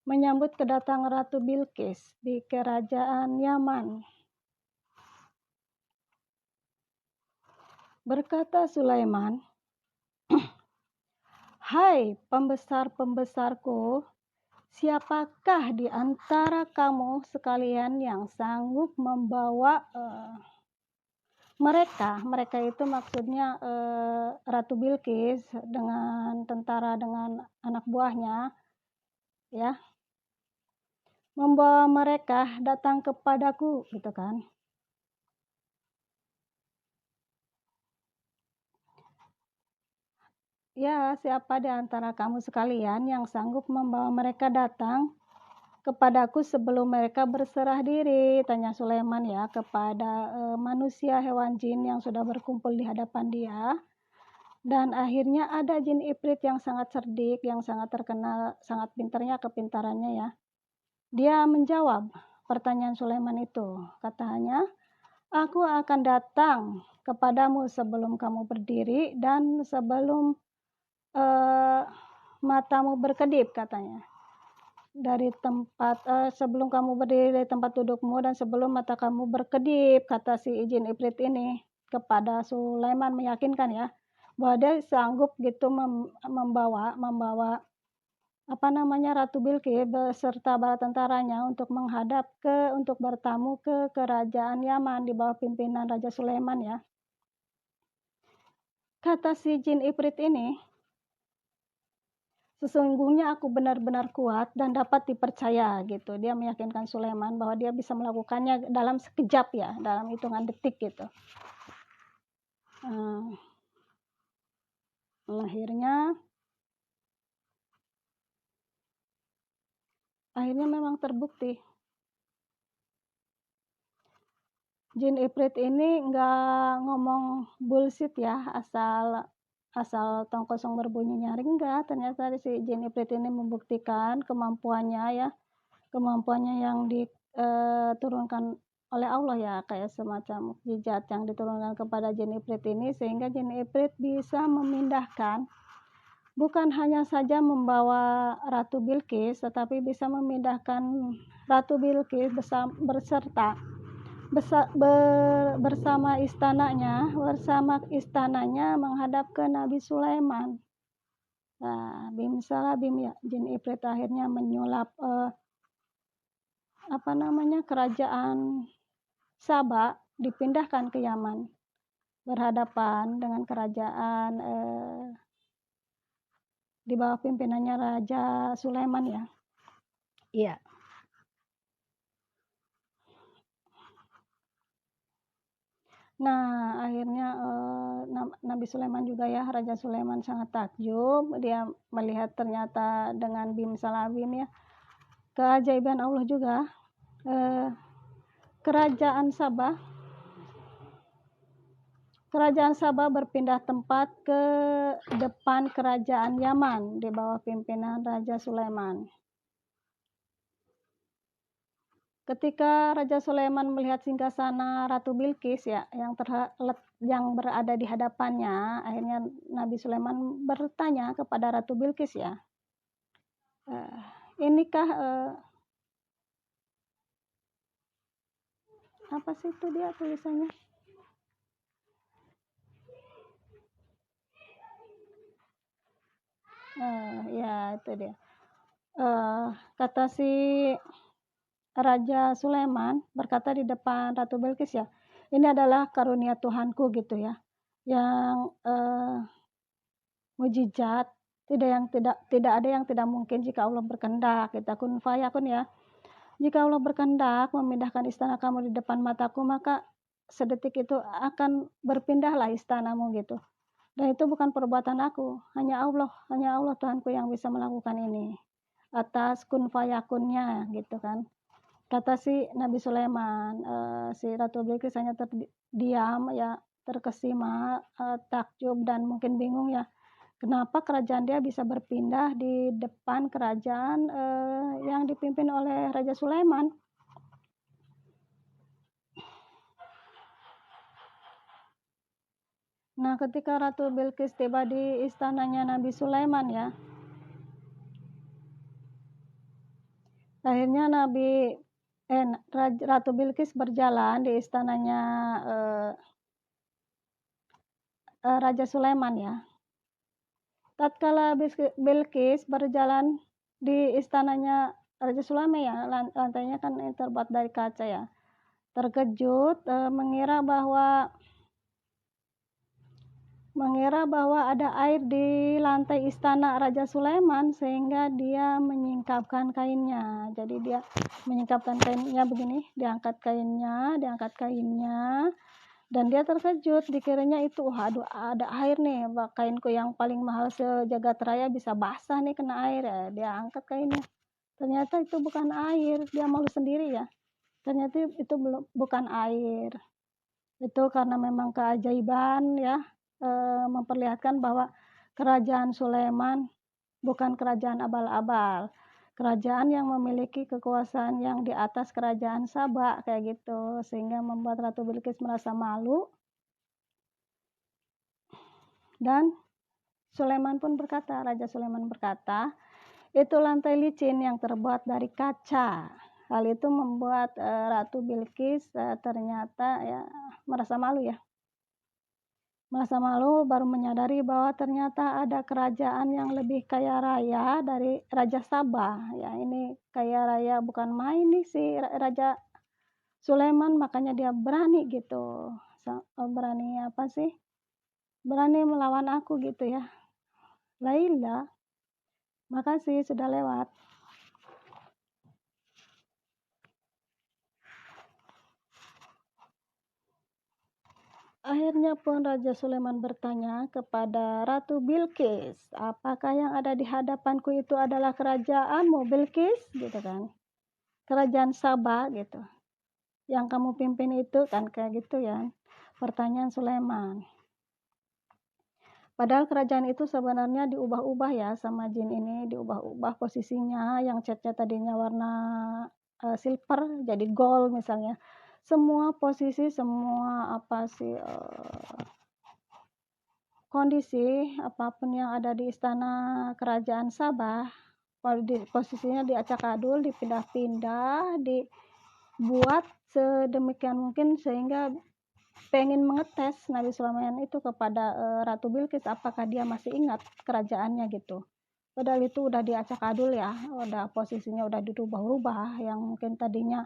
menyambut kedatangan Ratu Bilqis di kerajaan Yaman. Berkata Sulaiman, "Hai pembesar-pembesarku, siapakah di antara kamu sekalian yang sanggup membawa mereka itu maksudnya Ratu Bilqis dengan tentara, dengan anak buahnya ya, membawa mereka datang kepadaku," gitu kan. Ya, siapa di antara kamu sekalian yang sanggup membawa mereka datang kepadaku sebelum mereka berserah diri, tanya Sulaiman ya kepada manusia, hewan, jin yang sudah berkumpul di hadapan dia. Dan akhirnya ada jin Ifrit yang sangat cerdik, yang sangat terkenal, sangat pintarnya, kepintarannya ya. Dia menjawab pertanyaan Sulaiman itu. Katanya, "Aku akan datang kepadamu sebelum kamu berdiri dan sebelum matamu berkedip," katanya. Dari tempat sebelum kamu berdiri dari tempat dudukmu dan sebelum mata kamu berkedip, kata si jin Ifrit ini kepada Sulaiman, meyakinkan ya bahwa dia sanggup gitu membawa Ratu Bilqis beserta bala tentaranya untuk untuk bertamu ke kerajaan Yaman di bawah pimpinan Raja Sulaiman ya. Kata si jin Ifrit ini, "Sesungguhnya aku benar-benar kuat dan dapat dipercaya," gitu. Dia meyakinkan Sulaiman bahwa dia bisa melakukannya dalam sekejap ya, dalam hitungan detik gitu. Akhirnya memang terbukti. Jin Ifrit ini nggak ngomong bullshit ya, asal tong kosong berbunyi nyaring, enggak. Ternyata si jin Ifrit ini membuktikan kemampuannya yang diturunkan oleh Allah ya, kayak semacam mukjizat yang diturunkan kepada jin Ifrit ini, sehingga jin Ifrit bisa memindahkan, bukan hanya saja membawa Ratu Bilqis, tetapi bisa memindahkan Ratu Bilqis bersama istananya menghadap ke Nabi Sulaiman. Nah, bim ya, jin Ifrit akhirnya menyulap kerajaan Saba, dipindahkan ke Yaman, berhadapan dengan kerajaan di bawah pimpinannya Raja Sulaiman ya. Iya. Nah, akhirnya Nabi Sulaiman juga ya, Raja Sulaiman sangat takjub. Dia melihat ternyata dengan bim salabim ya, keajaiban Allah juga. Kerajaan Sabah berpindah tempat ke depan kerajaan Yaman di bawah pimpinan Raja Sulaiman. Ketika Raja Sulaiman melihat singgasana Ratu Bilqis ya, yang berada di hadapannya, akhirnya Nabi Sulaiman bertanya kepada Ratu Bilqis ya, inikah apa sih itu dia tulisannya? Ya itu dia. Kata si Raja Sulaiman berkata di depan Ratu Bilqis ya, ini adalah karunia Tuhanku gitu ya, yang mujizat, tidak ada yang tidak mungkin jika Allah berkehendak. Kita kun fayakun ya. Jika Allah berkehendak memindahkan istana kamu di depan mataku, maka sedetik itu akan berpindahlah istanamu gitu. Dan itu bukan perbuatan aku, hanya Allah Tuhanku yang bisa melakukan ini. Atas kun fayakunnya gitu kan. Kata si Nabi Sulaiman, si Ratu Bilqis hanya terdiam ya, terkesima, takjub dan mungkin bingung ya. Kenapa kerajaan dia bisa berpindah di depan kerajaan yang dipimpin oleh Raja Sulaiman? Nah, ketika Ratu Bilqis tiba di istananya Nabi Sulaiman ya, akhirnya Ratu Bilqis berjalan di istananya Raja Sulaiman ya. Tatkala Bilqis berjalan di istananya Raja Sulaiman ya, lantainya kan terbuat dari kaca ya. Terkejut, mengira bahwa ada air di lantai istana Raja Sulaiman, sehingga dia menyingkapkan kainnya. Jadi dia menyingkapkan kainnya begini, diangkat kainnya, dan dia terkejut, dikiranya itu aduh ada air nih, kainku yang paling mahal sejagat raya bisa basah nih kena air ya. Dia angkat kainnya, ternyata itu bukan air, dia malu sendiri ya, ternyata itu bukan air. Itu karena memang keajaiban ya, memperlihatkan bahwa kerajaan Sulaiman bukan kerajaan abal-abal, kerajaan yang memiliki kekuasaan yang di atas kerajaan Saba kayak gitu, sehingga membuat Ratu Bilqis merasa malu. Dan Raja Sulaiman berkata, itu lantai licin yang terbuat dari kaca. Hal itu membuat Ratu Bilqis ternyata ya merasa malu ya. Merasa malu, baru menyadari bahwa ternyata ada kerajaan yang lebih kaya raya dari Raja Sabah. Ya, ini kaya raya bukan main nih si Raja Sulaiman, makanya dia berani gitu. Berani apa sih? Berani melawan aku gitu ya. Laila, makasih sudah lewat. Akhirnya pun Raja Sulaiman bertanya kepada Ratu Bilqis, apakah yang ada di hadapanku itu adalah kerajaanmu Bilqis? Gitu kan. Kerajaan Sabah gitu. Yang kamu pimpin itu kan kayak gitu ya. Pertanyaan Sulaiman. Padahal kerajaan itu sebenarnya diubah-ubah ya sama jin ini, diubah-ubah posisinya, yang catnya tadinya warna silver jadi gold misalnya. Semua posisi, semua apa sih kondisi apapun yang ada di istana kerajaan Sabah, posisinya diacak-adul, dipindah-pindah, dibuat sedemikian mungkin sehingga pengen mengetes Nabi Sulaiman itu kepada Ratu Bilqis, apakah dia masih ingat kerajaannya gitu. Padahal itu udah diacak-adul ya, udah posisinya udah dirubah-rubah, yang mungkin tadinya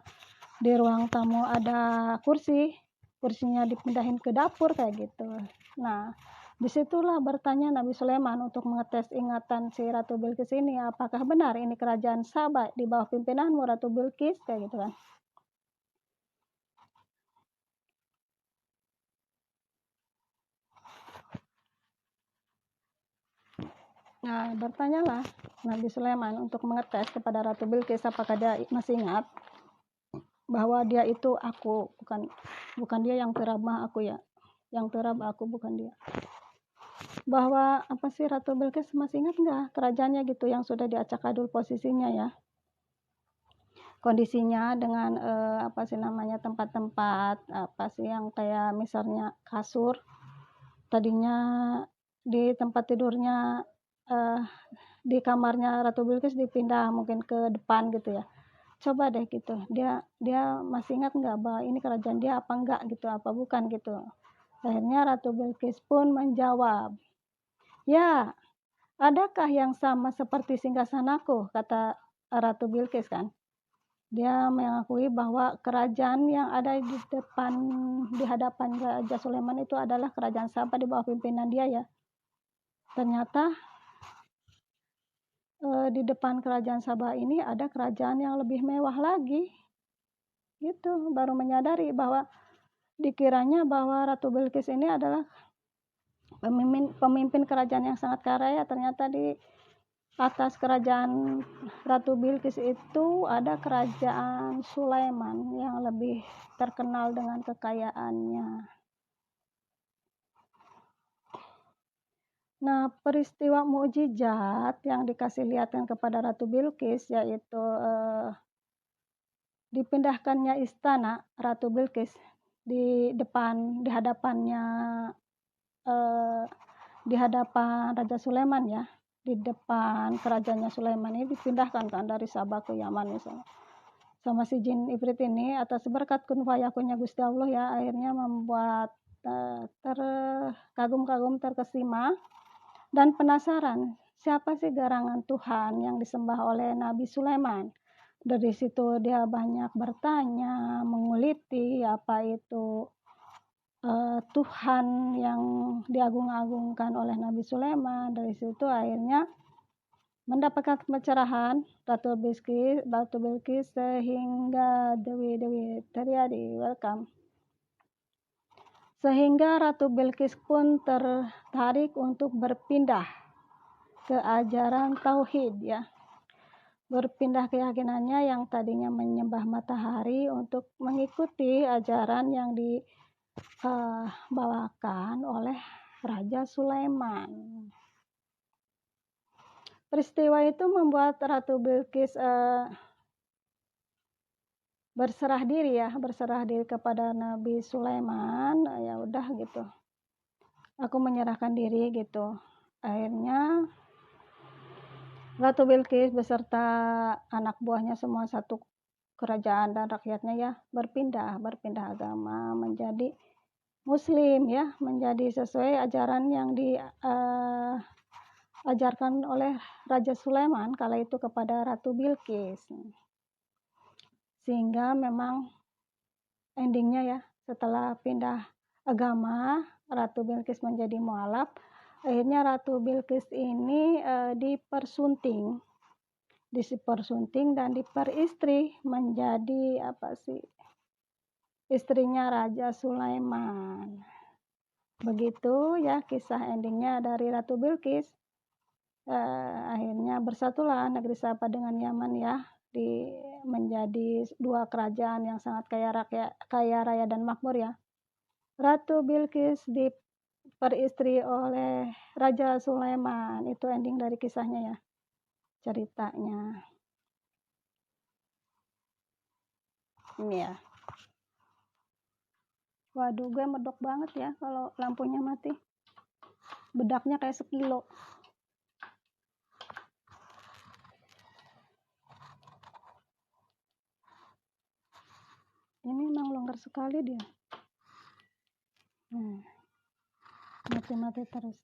di ruang tamu ada kursinya dipindahin ke dapur kayak gitu. Nah, disitulah bertanya Nabi Sulaiman untuk mengetes ingatan si Ratu Bilqis ini, apakah benar ini kerajaan Sabah di bawah pimpinanmu Ratu Bilqis kayak gitu kan. Nah, bertanyalah Nabi Sulaiman untuk mengetes kepada Ratu Bilqis apakah dia masih ingat bahwa dia itu aku, bukan dia yang terabah aku ya. Yang terabah aku bukan dia. Bahwa apa sih Ratu Bilqis masih ingat enggak kerajaannya gitu yang sudah diacak-adul posisinya ya. Kondisinya dengan apa sih namanya tempat-tempat apa sih yang kayak misalnya kasur tadinya di tempat tidurnya di kamarnya Ratu Bilqis dipindah mungkin ke depan gitu ya. coba deh gitu, dia dia masih ingat nggak bahwa ini kerajaan dia apa enggak gitu, apa bukan gitu. Akhirnya Ratu Bilqis pun menjawab, "Ya, adakah yang sama seperti singgasanaku?" kata Ratu Bilqis kan. Dia mengakui bahwa kerajaan yang ada di hadapan Raja Sulaiman itu adalah kerajaan Saba di bawah pimpinan dia ya. Ternyata di depan kerajaan Saba ini ada kerajaan yang lebih mewah lagi. Gitu, baru menyadari bahwa dikiranya bahwa Ratu Bilqis ini adalah pemimpin kerajaan yang sangat kaya, ternyata di atas kerajaan Ratu Bilqis itu ada kerajaan Sulaiman yang lebih terkenal dengan kekayaannya. Nah, peristiwa mukjizat yang dikasih lihatkan kepada Ratu Bilqis yaitu dipindahkannya istana Ratu Bilqis di hadapannya di hadapan Raja Sulaiman ya, di depan kerajaannya Sulaiman ini dipindahkan kan dari Sabah ke Yaman misalnya. Sama si jin Ifrit ini atas berkat kun fayakunnya Gusti Allah ya, akhirnya membuat terkagum-kagum, terkesima dan penasaran siapa sih garangan Tuhan yang disembah oleh Nabi Sulaiman. Dari situ dia banyak bertanya, menguliti apa itu Tuhan yang diagung-agungkan oleh Nabi Sulaiman. Dari situ akhirnya mendapatkan pencerahan Ratu Bilqis sehingga Dewi terjadi welcome. Sehingga Ratu Bilqis pun tertarik untuk berpindah ke ajaran tauhid ya. Berpindah keyakinannya yang tadinya menyembah matahari untuk mengikuti ajaran yang dibawakan oleh Raja Sulaiman. Peristiwa itu membuat Ratu Bilqis berserah diri kepada Nabi Sulaiman. Ya udah gitu, aku menyerahkan diri gitu. Akhirnya Ratu Bilqis beserta anak buahnya semua satu kerajaan dan rakyatnya ya berpindah agama menjadi Muslim ya, menjadi sesuai ajaran yang diajarkan oleh Raja Sulaiman kala itu kepada Ratu Bilqis. Sehingga memang endingnya ya, setelah pindah agama Ratu Bilqis menjadi mualaf, akhirnya Ratu Bilqis ini dipersunting dan diperistri menjadi istrinya Raja Sulaiman. Begitu ya kisah endingnya dari Ratu Bilqis. Akhirnya bersatulah negeri Saba dengan Yaman ya, menjadi dua kerajaan yang sangat kaya raya dan makmur ya. Ratu Bilqis diperistri oleh Raja Sulaiman. Itu ending dari kisahnya ya, ceritanya. Ini ya. Waduh, gue medok banget ya kalau lampunya mati. Bedaknya kayak sekilo. Ini memang longgar sekali dia. Mati terus.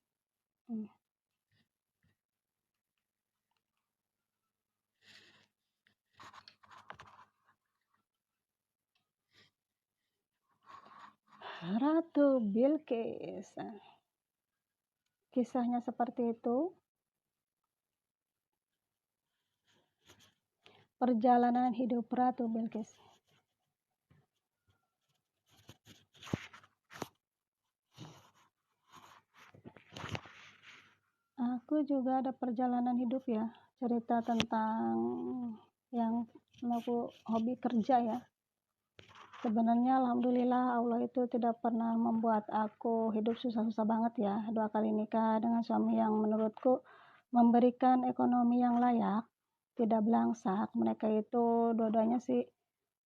Ratu Bilqis. Kisahnya seperti itu. Perjalanan hidup Ratu Bilqis. Aku juga ada perjalanan hidup ya, cerita tentang yang aku hobi kerja ya. Sebenarnya alhamdulillah Allah itu tidak pernah membuat aku hidup susah-susah banget ya. 2 kali nikah dengan suami yang menurutku memberikan ekonomi yang layak, tidak belangsak. Mereka itu dua-duanya sih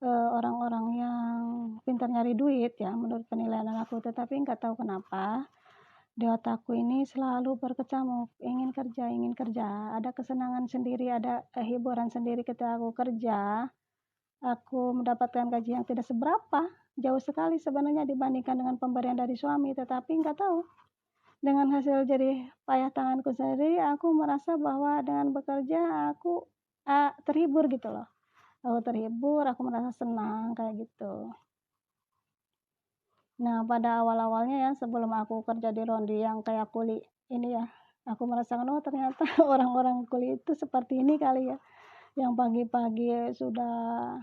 orang-orang yang pintar nyari duit ya menurut penilaian aku, tetapi nggak tahu kenapa di otakku ini selalu berkecamuk, ingin kerja, ada kesenangan sendiri, ada hiburan sendiri ketika aku kerja. aku mendapatkan gaji yang tidak seberapa, jauh sekali sebenarnya dibandingkan dengan pemberian dari suami, tetapi nggak tahu, dengan hasil jerih payah tanganku sendiri, aku merasa bahwa dengan bekerja aku terhibur gitu loh. Aku terhibur, aku merasa senang kayak gitu. Nah, pada awal-awalnya ya, sebelum aku kerja di Rondi yang kayak kuli ini ya, aku merasakan, oh ternyata orang-orang kuli itu seperti ini kali ya, yang pagi-pagi sudah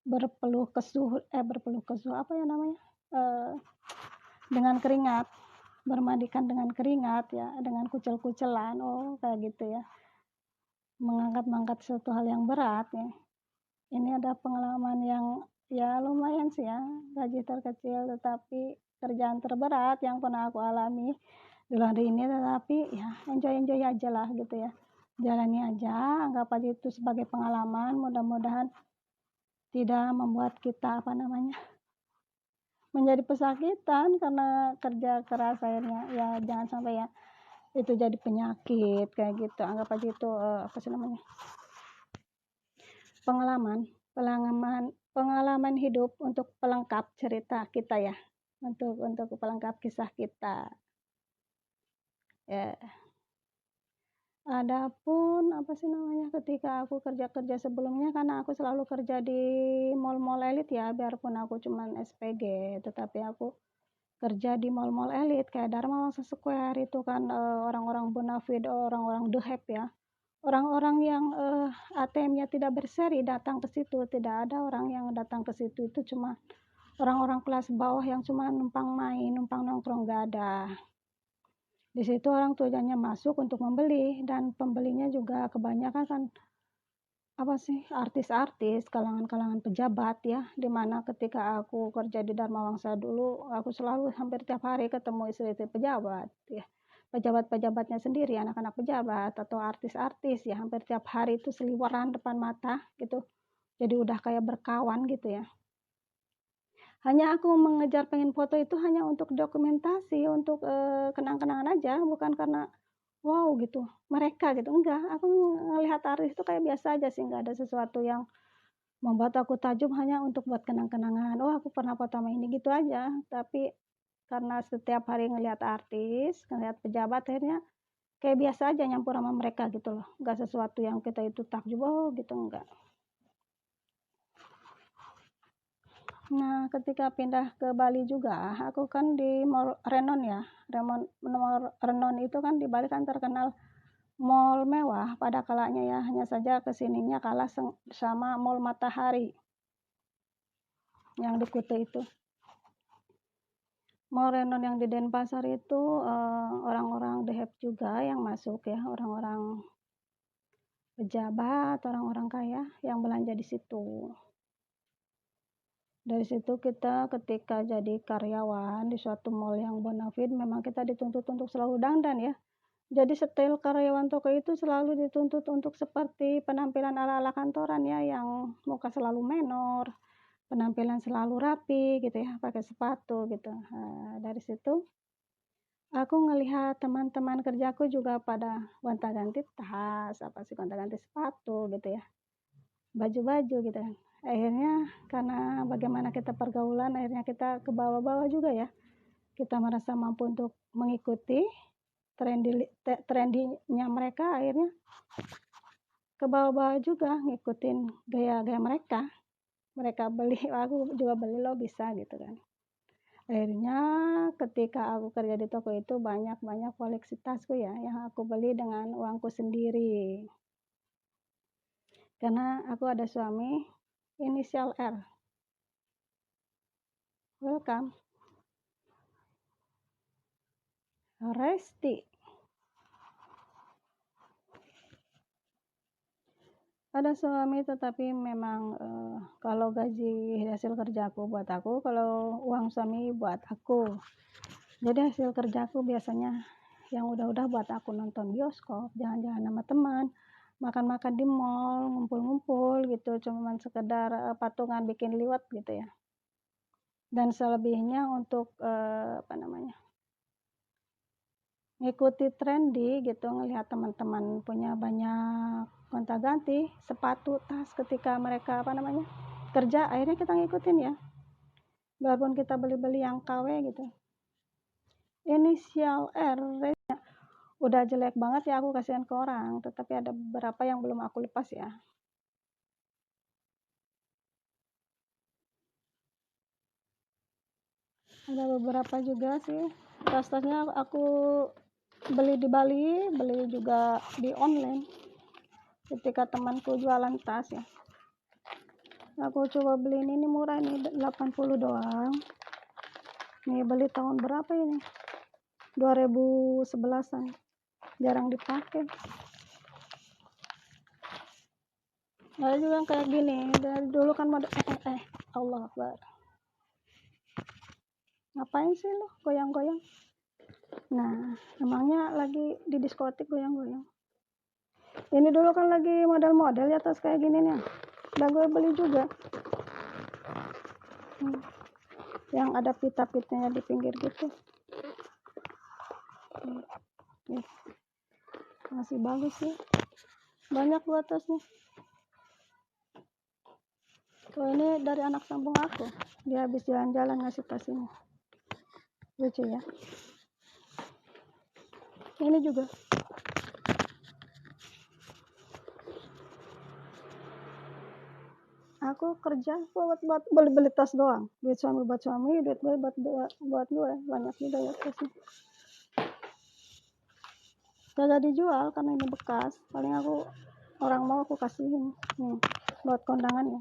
berpeluh kesuh apa ya namanya, dengan keringat, bermandikan dengan keringat ya, dengan kucel-kucelan, oh kayak gitu ya, mengangkat-ngangkat suatu hal yang berat ya. Ini ada pengalaman yang ya lumayan sih ya, gaji terkecil tetapi kerjaan terberat yang pernah aku alami di Laundry ini, tetapi ya enjoy aja lah gitu ya, jalani aja, anggap aja itu sebagai pengalaman, mudah-mudahan tidak membuat kita menjadi pesakitan karena kerja keras akhirnya ya, jangan sampai ya itu jadi penyakit kayak gitu, anggap aja itu pengalaman hidup untuk pelengkap cerita kita ya, untuk pelengkap kisah kita ya. Adapun ketika aku kerja sebelumnya, karena aku selalu kerja di mall-mall elit ya, biarpun aku cuman SPG, tetapi aku kerja di mall-mall elit kayak Dharma Wangsa Square itu kan, orang-orang bonafide, orang-orang The Hype ya, orang-orang yang ATM-nya tidak berseri datang ke situ, tidak ada orang yang datang ke situ, itu cuma orang-orang kelas bawah yang cuma numpang main, numpang nongkrong, gak ada. Di situ orang tujuannya masuk untuk membeli, dan pembelinya juga kebanyakan kan artis-artis, kalangan-kalangan pejabat ya, dimana ketika aku kerja di Dharma Wangsa dulu, aku selalu hampir tiap hari ketemu istri-istri pejabat ya, pejabat-pejabatnya sendiri, anak-anak pejabat atau artis-artis ya, hampir tiap hari itu seliweran depan mata gitu, jadi udah kayak berkawan gitu ya. Hanya aku mengejar pengen foto itu hanya untuk dokumentasi, untuk kenang-kenangan aja, bukan karena wow gitu, mereka gitu, enggak. Aku ngelihat artis itu kayak biasa aja sih, nggak ada sesuatu yang membuat aku takjub, hanya untuk buat kenang-kenangan. Oh aku pernah foto sama ini gitu aja. Tapi karena setiap hari ngelihat artis, ngelihat pejabat, akhirnya kayak biasa aja nyampur sama mereka gitu loh. Nggak sesuatu yang kita itu takjub, oh gitu, enggak. Nah, ketika pindah ke Bali juga, aku kan di Mall Renon ya. Renon itu kan di Bali kan terkenal mall mewah pada kalanya ya. Hanya saja kesininya kalah sama Mall Matahari yang di Kuta itu. Mall Renon yang di Denpasar itu orang-orang The Hype juga yang masuk ya, orang-orang pejabat, orang-orang kaya yang belanja di situ. Dari situ kita ketika jadi karyawan di suatu mall yang bonafide, memang kita dituntut untuk selalu dandan ya. Jadi setel karyawan toko itu selalu dituntut untuk seperti penampilan ala-ala kantoran ya, yang muka selalu menor, penampilan selalu rapi gitu ya, pakai sepatu gitu. Nah, dari situ aku ngelihat teman-teman kerjaku juga pada gonta-ganti tas, gonta-ganti sepatu gitu ya, baju-baju gitu kan. Akhirnya karena bagaimana kita pergaulan, akhirnya kita ke bawah-bawah juga ya, kita merasa mampu untuk mengikuti trendinya mereka, akhirnya ke bawah-bawah juga ngikutin gaya-gaya mereka beli, aku juga beli loh, bisa gitu kan. Akhirnya ketika aku kerja di toko itu, banyak koleksi tasku ya yang aku beli dengan uangku sendiri, karena aku ada suami inisial R. Welcome Resti. Ada suami, tetapi memang kalau gaji hasil kerjaku buat aku, kalau uang suami buat aku. Jadi hasil kerjaku biasanya yang udah-udah buat aku nonton bioskop, jalan-jalan sama teman, makan-makan di mall, ngumpul-ngumpul gitu, cuman sekedar patungan bikin liwet gitu ya. Dan selebihnya untuk ngikuti trendy gitu, ngelihat teman-teman punya banyak gonta-ganti sepatu, tas ketika mereka kerja, akhirnya kita ngikutin ya, walaupun kita beli-beli yang KW gitu. Inisial R udah jelek banget ya, aku kasihan ke orang, tetapi ada beberapa yang belum aku lepas ya. Ada beberapa juga sih tas-tasnya aku beli di Bali, beli juga di online ketika temanku jualan tas ya. Aku coba beli ini murah nih, 80 doang. Nih beli tahun berapa ini? 2011an. Jarang dipakai. Ada juga yang kayak gini, dari dulu kan model Allah Akbar. Ngapain sih lo goyang-goyang? Nah, emangnya lagi di diskotik goyang-goyang. Ini dulu kan lagi model-model ya tas kayak gini nih. Udah gue beli juga. Yang ada pita-pitanya di pinggir gitu. Masih bagus sih. Banyak buat tasnya. Oh, ini dari anak sambung aku. Dia habis jalan-jalan ngasih tas ini. Lucu ya. Ini juga. Aku kerja buat beli tas doang. Duit suami buat suami, duit gue buat gue. Banyak juga ya tasnya. Kagak dijual karena ini bekas. Paling orang mau aku kasihin. Nih, buat kondangan ya.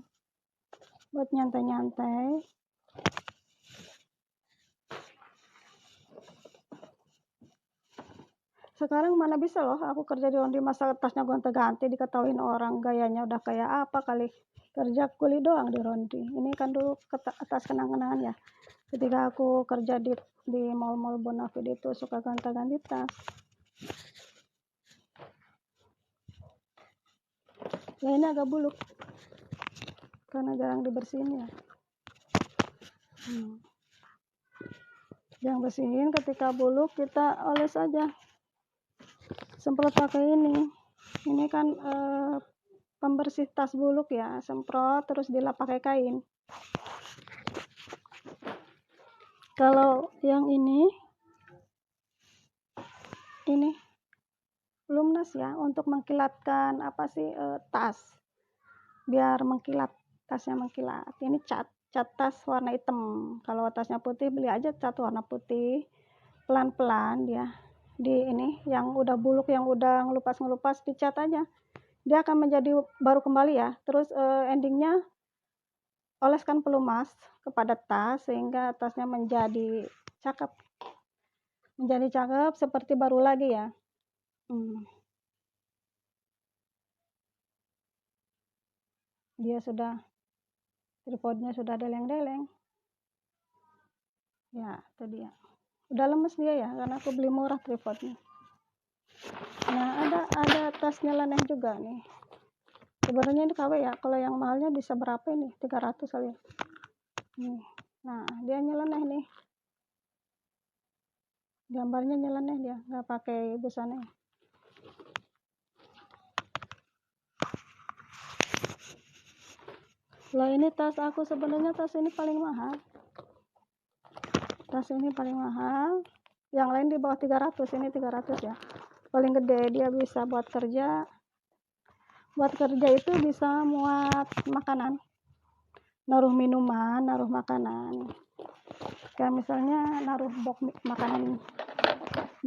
Buat nyantai-nyantai. Sekarang mana bisa loh aku kerja di laundry, masa tasnya gonta-ganti, diketahuin orang gayanya udah kayak apa kali. Kerja kuli doang di laundry. Ini kan dulu atas kenang-kenangan ya. Ketika aku kerja di mall-mall Bonafide itu suka gonta-ganti tas. Nah, ini agak buluk karena jarang dibersihin ya. Yang bersihin ketika buluk kita oles aja, semprot pakai ini kan pembersih tas buluk ya, semprot terus dilap pakai kain. Kalau yang ini luminous ya, untuk mengkilatkan tas biar mengkilat, tasnya mengkilat. Ini cat tas warna hitam. Kalau tasnya putih beli aja cat warna putih, pelan-pelan dia di ini yang udah buluk, yang udah ngelupas dicat aja, dia akan menjadi baru kembali ya. Terus endingnya oleskan pelumas kepada tas sehingga tasnya menjadi cakep seperti baru lagi ya. Dia sudah, tripodnya sudah deleng-deleng ya, itu dia udah lemes dia ya, karena aku beli murah tripodnya. Nah, ada tas nyeleneh juga nih, sebenarnya ini KW ya, kalau yang mahalnya bisa berapa ini, 300 kali ya. Nah, dia nyeleneh nih, gambarnya nyeleneh, dia nggak pakai busanya. Lah ini tas aku, sebenarnya tas ini paling mahal. Yang lain di bawah 300, ini 300 ya. Paling gede, dia bisa buat kerja. Buat kerja itu bisa muat makanan. Naruh minuman, naruh makanan. Kayak misalnya naruh box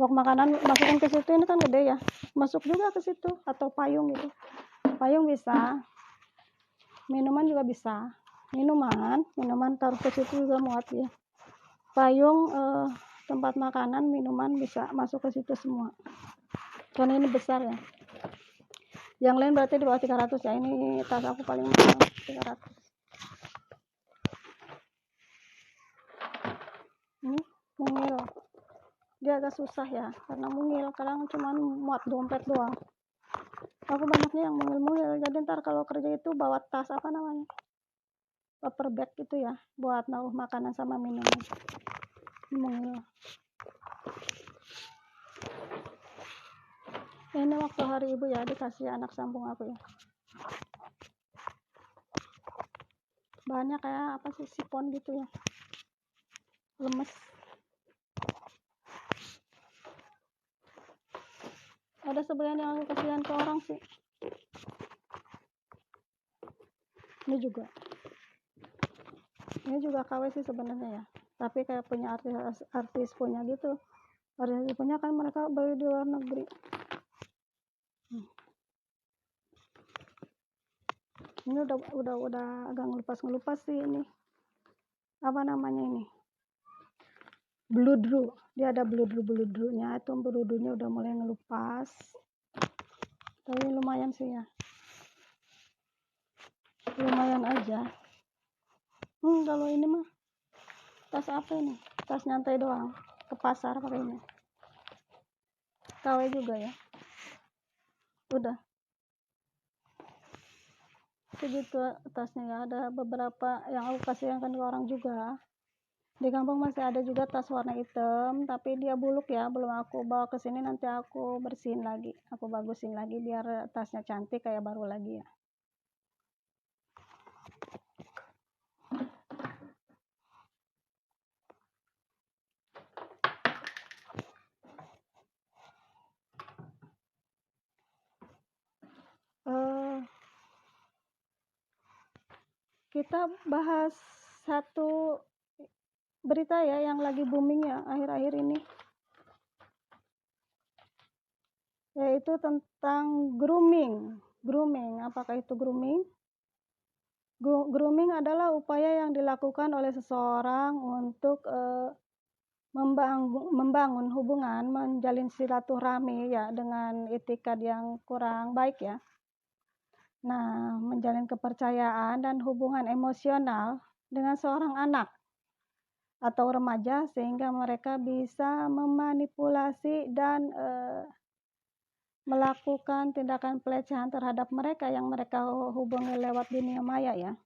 makanan masukin ke situ, ini kan gede ya. Masuk juga ke situ, atau payung gitu. Payung bisa. Minuman juga bisa. Minuman taruh ke situ juga muat ya. Payung, tempat makanan, minuman bisa masuk ke situ semua. Karena ini besar ya. Yang lain berarti di bawah 300 ya. Ini tas aku paling mahal, 300. Ini mungil. Dia agak susah ya, karena mungil. Kadang cuma muat dompet doang. Aku banyaknya yang mungil-mungil. Jadi ntar kalau kerja itu bawa tas paper bag gitu ya, buat naruh makanan sama minuman. Mungil. Ini waktu hari ibu ya, dikasih anak sambung aku ya. Bahannya kayak apa sih, sipon gitu ya, lemes. Ada sebagian yang aku kasihan ke orang sih. Ini juga KW sih sebenarnya ya, tapi kayak punya artis punya gitu. Artis punya kan mereka beli di luar negeri. Ini udah agak ngelupas sih ini. Apa namanya ini? Bludru. Dia ada bludru-bludrunya. Itu bludrunya udah mulai ngelupas. Tapi lumayan sih ya. Lumayan aja. Kalau ini mah tas apa ini? Tas nyantai doang. Ke pasar pakai ini. KW juga ya. Udah. Segitu tasnya ya. Ada beberapa yang aku kasihkan ke orang juga. Di kampung masih ada juga tas warna hitam, tapi dia buluk ya, belum aku bawa ke sini, nanti aku bersihin lagi, aku bagusin lagi biar tasnya cantik kayak baru lagi ya. Kita bahas satu berita ya yang lagi booming ya akhir-akhir ini, yaitu tentang grooming. Apakah itu grooming? Grooming adalah upaya yang dilakukan oleh seseorang untuk membangun hubungan, menjalin silaturahmi ya dengan etikat yang kurang baik ya. Nah, menjalin kepercayaan dan hubungan emosional dengan seorang anak atau remaja sehingga mereka bisa memanipulasi dan melakukan tindakan pelecehan terhadap mereka yang mereka hubungi lewat dunia maya ya.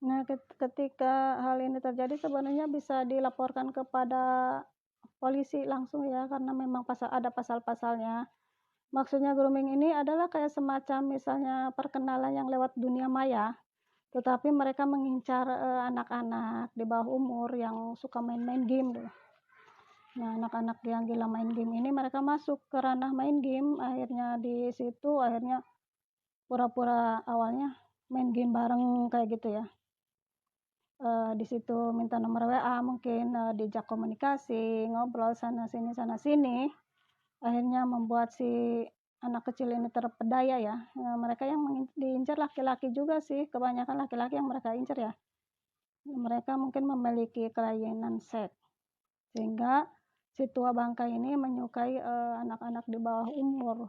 Nah, ketika hal ini terjadi sebenarnya bisa dilaporkan kepada polisi langsung ya, karena memang ada pasal-pasalnya. Maksudnya grooming ini adalah kayak semacam misalnya perkenalan yang lewat dunia maya, tetapi mereka mengincar anak-anak di bawah umur yang suka main-main game deh. Nah, anak-anak yang gila main game ini mereka masuk ke ranah main game, akhirnya di situ akhirnya pura-pura awalnya main game bareng kayak gitu ya. Di situ minta nomor WA, mungkin diajak komunikasi, ngobrol sana sini, akhirnya membuat si anak kecil ini terpedaya ya. Mereka yang diincar laki-laki juga sih, kebanyakan laki-laki yang mereka incar ya. Mereka mungkin memiliki kelainan seks, sehingga si tua bangka ini menyukai anak-anak di bawah umur,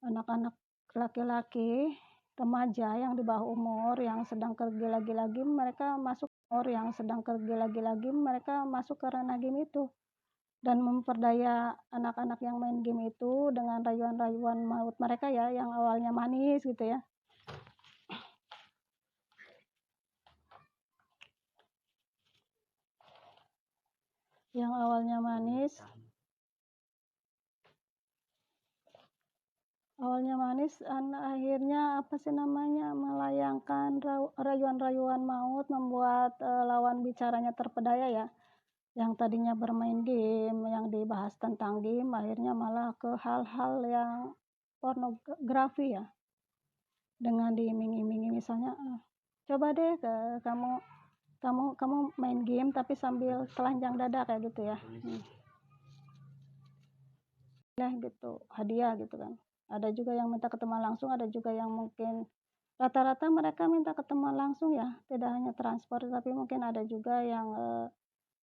anak-anak laki-laki remaja yang di bawah umur yang sedang tergila-gila game, mereka masuk ke ranah game itu dan memperdaya anak-anak yang main game itu dengan rayuan-rayuan maut mereka ya, yang awalnya manis gitu ya. Yang awalnya manis akhirnya apa sih namanya, melayangkan rayuan-rayuan maut, membuat lawan bicaranya terpedaya ya. Yang tadinya bermain game, yang dibahas tentang game, akhirnya malah ke hal-hal yang pornografi ya, dengan diiming-imingi misalnya, coba deh kamu main game tapi sambil telanjang dada kayak gitu ya. Nah gitu, hadiah gitu kan. Ada juga yang minta ketemuan langsung, ada juga yang mungkin rata-rata mereka minta ketemuan langsung ya, tidak hanya transfer, tapi mungkin ada juga yang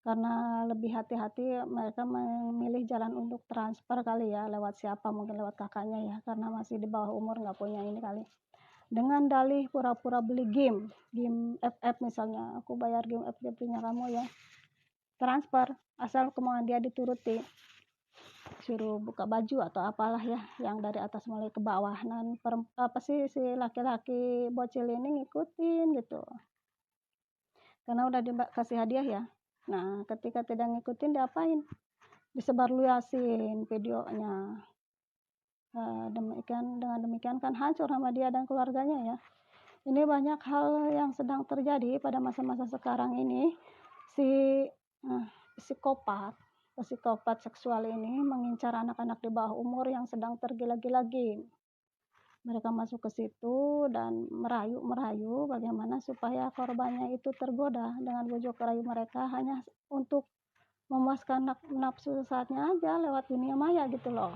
karena lebih hati-hati mereka memilih jalan untuk transfer kali ya, lewat siapa, mungkin lewat kakaknya ya, karena masih di bawah umur nggak punya ini kali, dengan dalih pura-pura beli game FF misalnya, aku bayar game FF punya kamu ya, transfer asal kemauan dia dituruti, suruh buka baju atau apalah ya yang dari atas mulai ke bawah. Nah, si laki-laki bocil ini ngikutin gitu karena udah dikasih hadiah ya. Nah, ketika tidak ngikutin diapain? Disebarluasin videonya. Dengan demikian kan hancur sama dia dan keluarganya ya. Ini banyak hal yang sedang terjadi pada masa-masa sekarang ini. Si psikopat seksual ini mengincar anak-anak di bawah umur yang sedang tergila-gila game. Mereka masuk ke situ dan merayu bagaimana supaya korbannya itu tergoda dengan bujuk rayu mereka hanya untuk memuaskan nafsu sesaatnya aja lewat dunia maya gitu loh.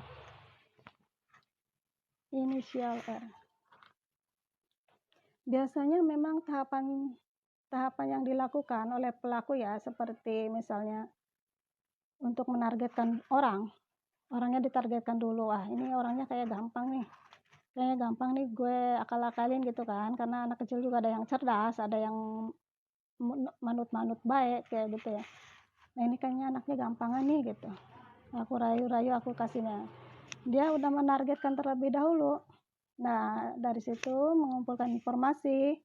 Inisial R. Biasanya memang tahapan yang dilakukan oleh pelaku ya, seperti misalnya untuk menargetkan orangnya ditargetkan dulu. Ini orangnya kayaknya gampang nih gue akal-akalin gitu kan, karena anak kecil juga ada yang cerdas, ada yang manut-manut baik kayak gitu ya. Nah, ini kayaknya anaknya gampangan nih gitu, aku rayu-rayu, aku kasihnya. Dia udah menargetkan terlebih dahulu. Nah, dari situ mengumpulkan informasi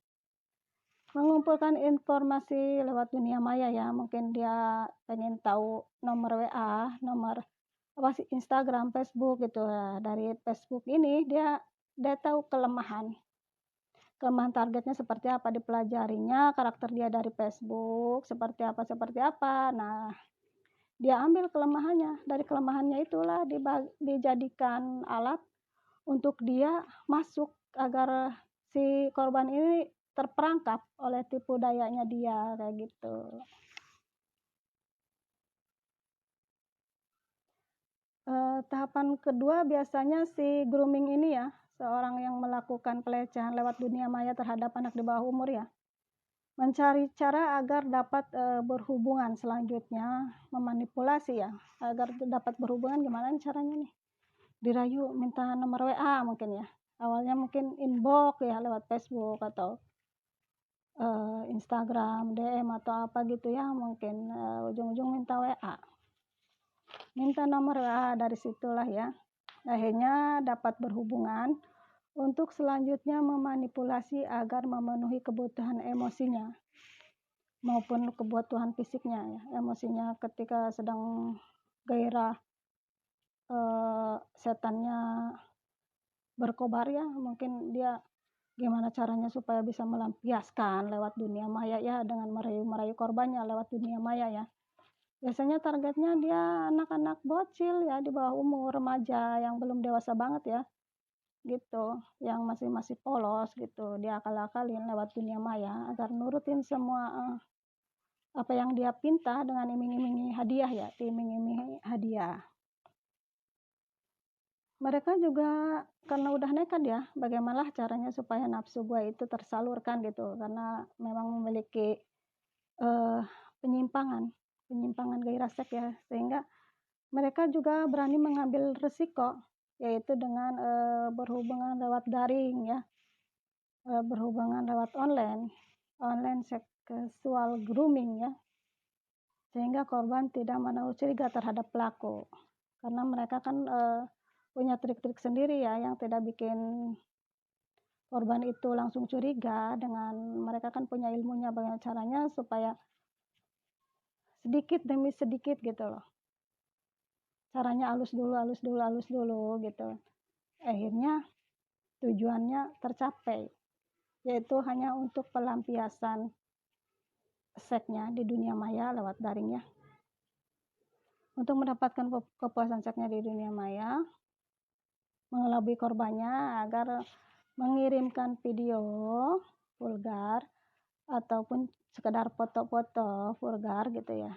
lewat dunia maya ya. Mungkin dia pengen tahu nomor WA, nomor Instagram, Facebook gitu ya. Dari Facebook ini dia tahu kelemahan targetnya seperti apa, dipelajarinya karakter dia dari Facebook seperti apa. Nah, dia ambil kelemahannya, dari kelemahannya itulah dijadikan alat untuk dia masuk agar si korban ini terperangkap oleh tipu dayanya dia kayak gitu. Tahapan kedua biasanya si grooming ini ya, seorang yang melakukan pelecehan lewat dunia maya terhadap anak di bawah umur ya, mencari cara agar dapat berhubungan selanjutnya, memanipulasi ya, agar dapat berhubungan. Gimana nih caranya nih? Dirayu minta nomor WA mungkin ya, awalnya mungkin inbox ya lewat Facebook atau Instagram, DM atau apa gitu ya, mungkin ujung-ujung minta WA, minta nomor WA. Dari situlah ya akhirnya dapat berhubungan untuk selanjutnya memanipulasi agar memenuhi kebutuhan emosinya maupun kebutuhan fisiknya ya. Emosinya ketika sedang gairah setannya berkobar ya, mungkin dia gimana caranya supaya bisa melampiaskan lewat dunia maya ya, dengan merayu korbannya lewat dunia maya ya. Biasanya targetnya dia anak-anak bocil ya, di bawah umur, remaja yang belum dewasa banget ya gitu, yang masih polos gitu. Dia akal-akalin lewat dunia maya agar nurutin semua apa yang dia pinta dengan iming-imingi hadiah ya, diiming-imingi hadiah. Mereka juga karena udah nekat ya, bagaimana caranya supaya nafsu gue itu tersalurkan gitu, karena memang memiliki penyimpangan gairah seks ya, sehingga mereka juga berani mengambil resiko, yaitu dengan berhubungan lewat daring ya, berhubungan lewat online sexual grooming ya, sehingga korban tidak menaruh curiga terhadap pelaku, karena mereka kan punya trik-trik sendiri ya yang tidak bikin korban itu langsung curiga. Dengan mereka kan punya ilmunya bagaimana caranya supaya sedikit demi sedikit gitu loh, caranya halus dulu gitu, akhirnya tujuannya tercapai, yaitu hanya untuk pelampiasan seksnya di dunia maya lewat daring ya. Untuk mendapatkan kepuasan seksnya di dunia maya, mengelabui korbannya agar mengirimkan video vulgar ataupun sekedar foto-foto vulgar gitu ya,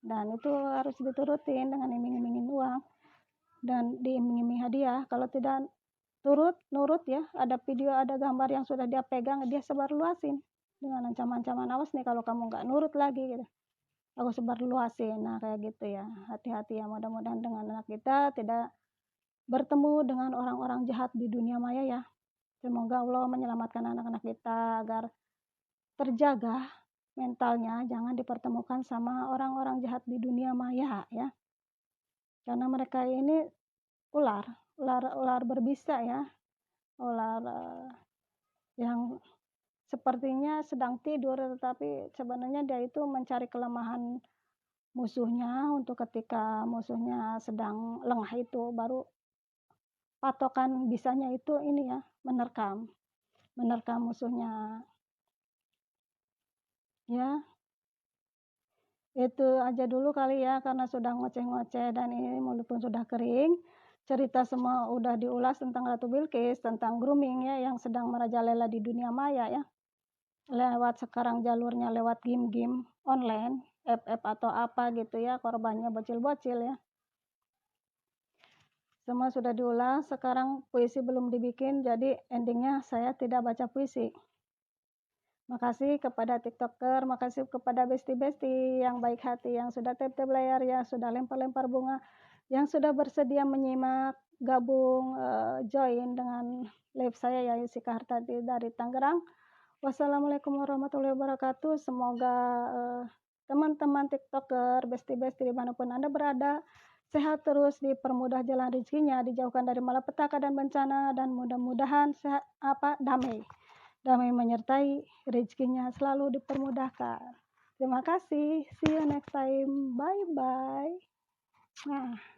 dan itu harus diturutin dengan iming-imingin uang dan diiming-iming hadiah. Kalau tidak nurut ya, ada video, ada gambar yang sudah dia pegang, dia sebarluasin dengan ancaman-ancaman, awas nih kalau kamu nggak nurut lagi gitu, aku sebarluasin. Nah kayak gitu ya, hati-hati ya, mudah-mudahan dengan anak kita tidak bertemu dengan orang-orang jahat di dunia maya ya. Semoga Allah menyelamatkan anak-anak kita agar terjaga mentalnya, jangan dipertemukan sama orang-orang jahat di dunia maya ya, karena mereka ini ular berbisa ya, ular yang sepertinya sedang tidur, tetapi sebenarnya dia itu mencari kelemahan musuhnya, untuk ketika musuhnya sedang lengah itu baru patokan bisanya itu ini ya, menerkam musuhnya. Ya, itu aja dulu kali ya, karena sudah ngoceh-ngoceh dan ini mulut pun sudah kering. Cerita semua udah diulas tentang Ratu Bilqis, tentang grooming ya yang sedang merajalela di dunia maya ya. Lewat sekarang jalurnya lewat game-game online, app-app atau apa gitu ya, korbannya bocil-bocil ya. Semua sudah diulas, sekarang puisi belum dibikin, jadi endingnya saya tidak baca puisi. Makasih kepada TikToker, makasih kepada besti-besti yang baik hati, yang sudah tap-tap layar, yang sudah lempar-lempar bunga, yang sudah bersedia menyimak, gabung, join dengan live saya ya, Yusika Hartati dari Tangerang. Wassalamualaikum warahmatullahi wabarakatuh. Semoga teman-teman TikToker, besti-besti dimanapun Anda berada, sehat terus, dipermudah jalan rezekinya, dijauhkan dari malapetaka dan bencana, dan mudah-mudahan sehat, damai. Damai menyertai, rezekinya selalu dipermudahkan. Terima kasih. See you next time. Bye-bye. Nah.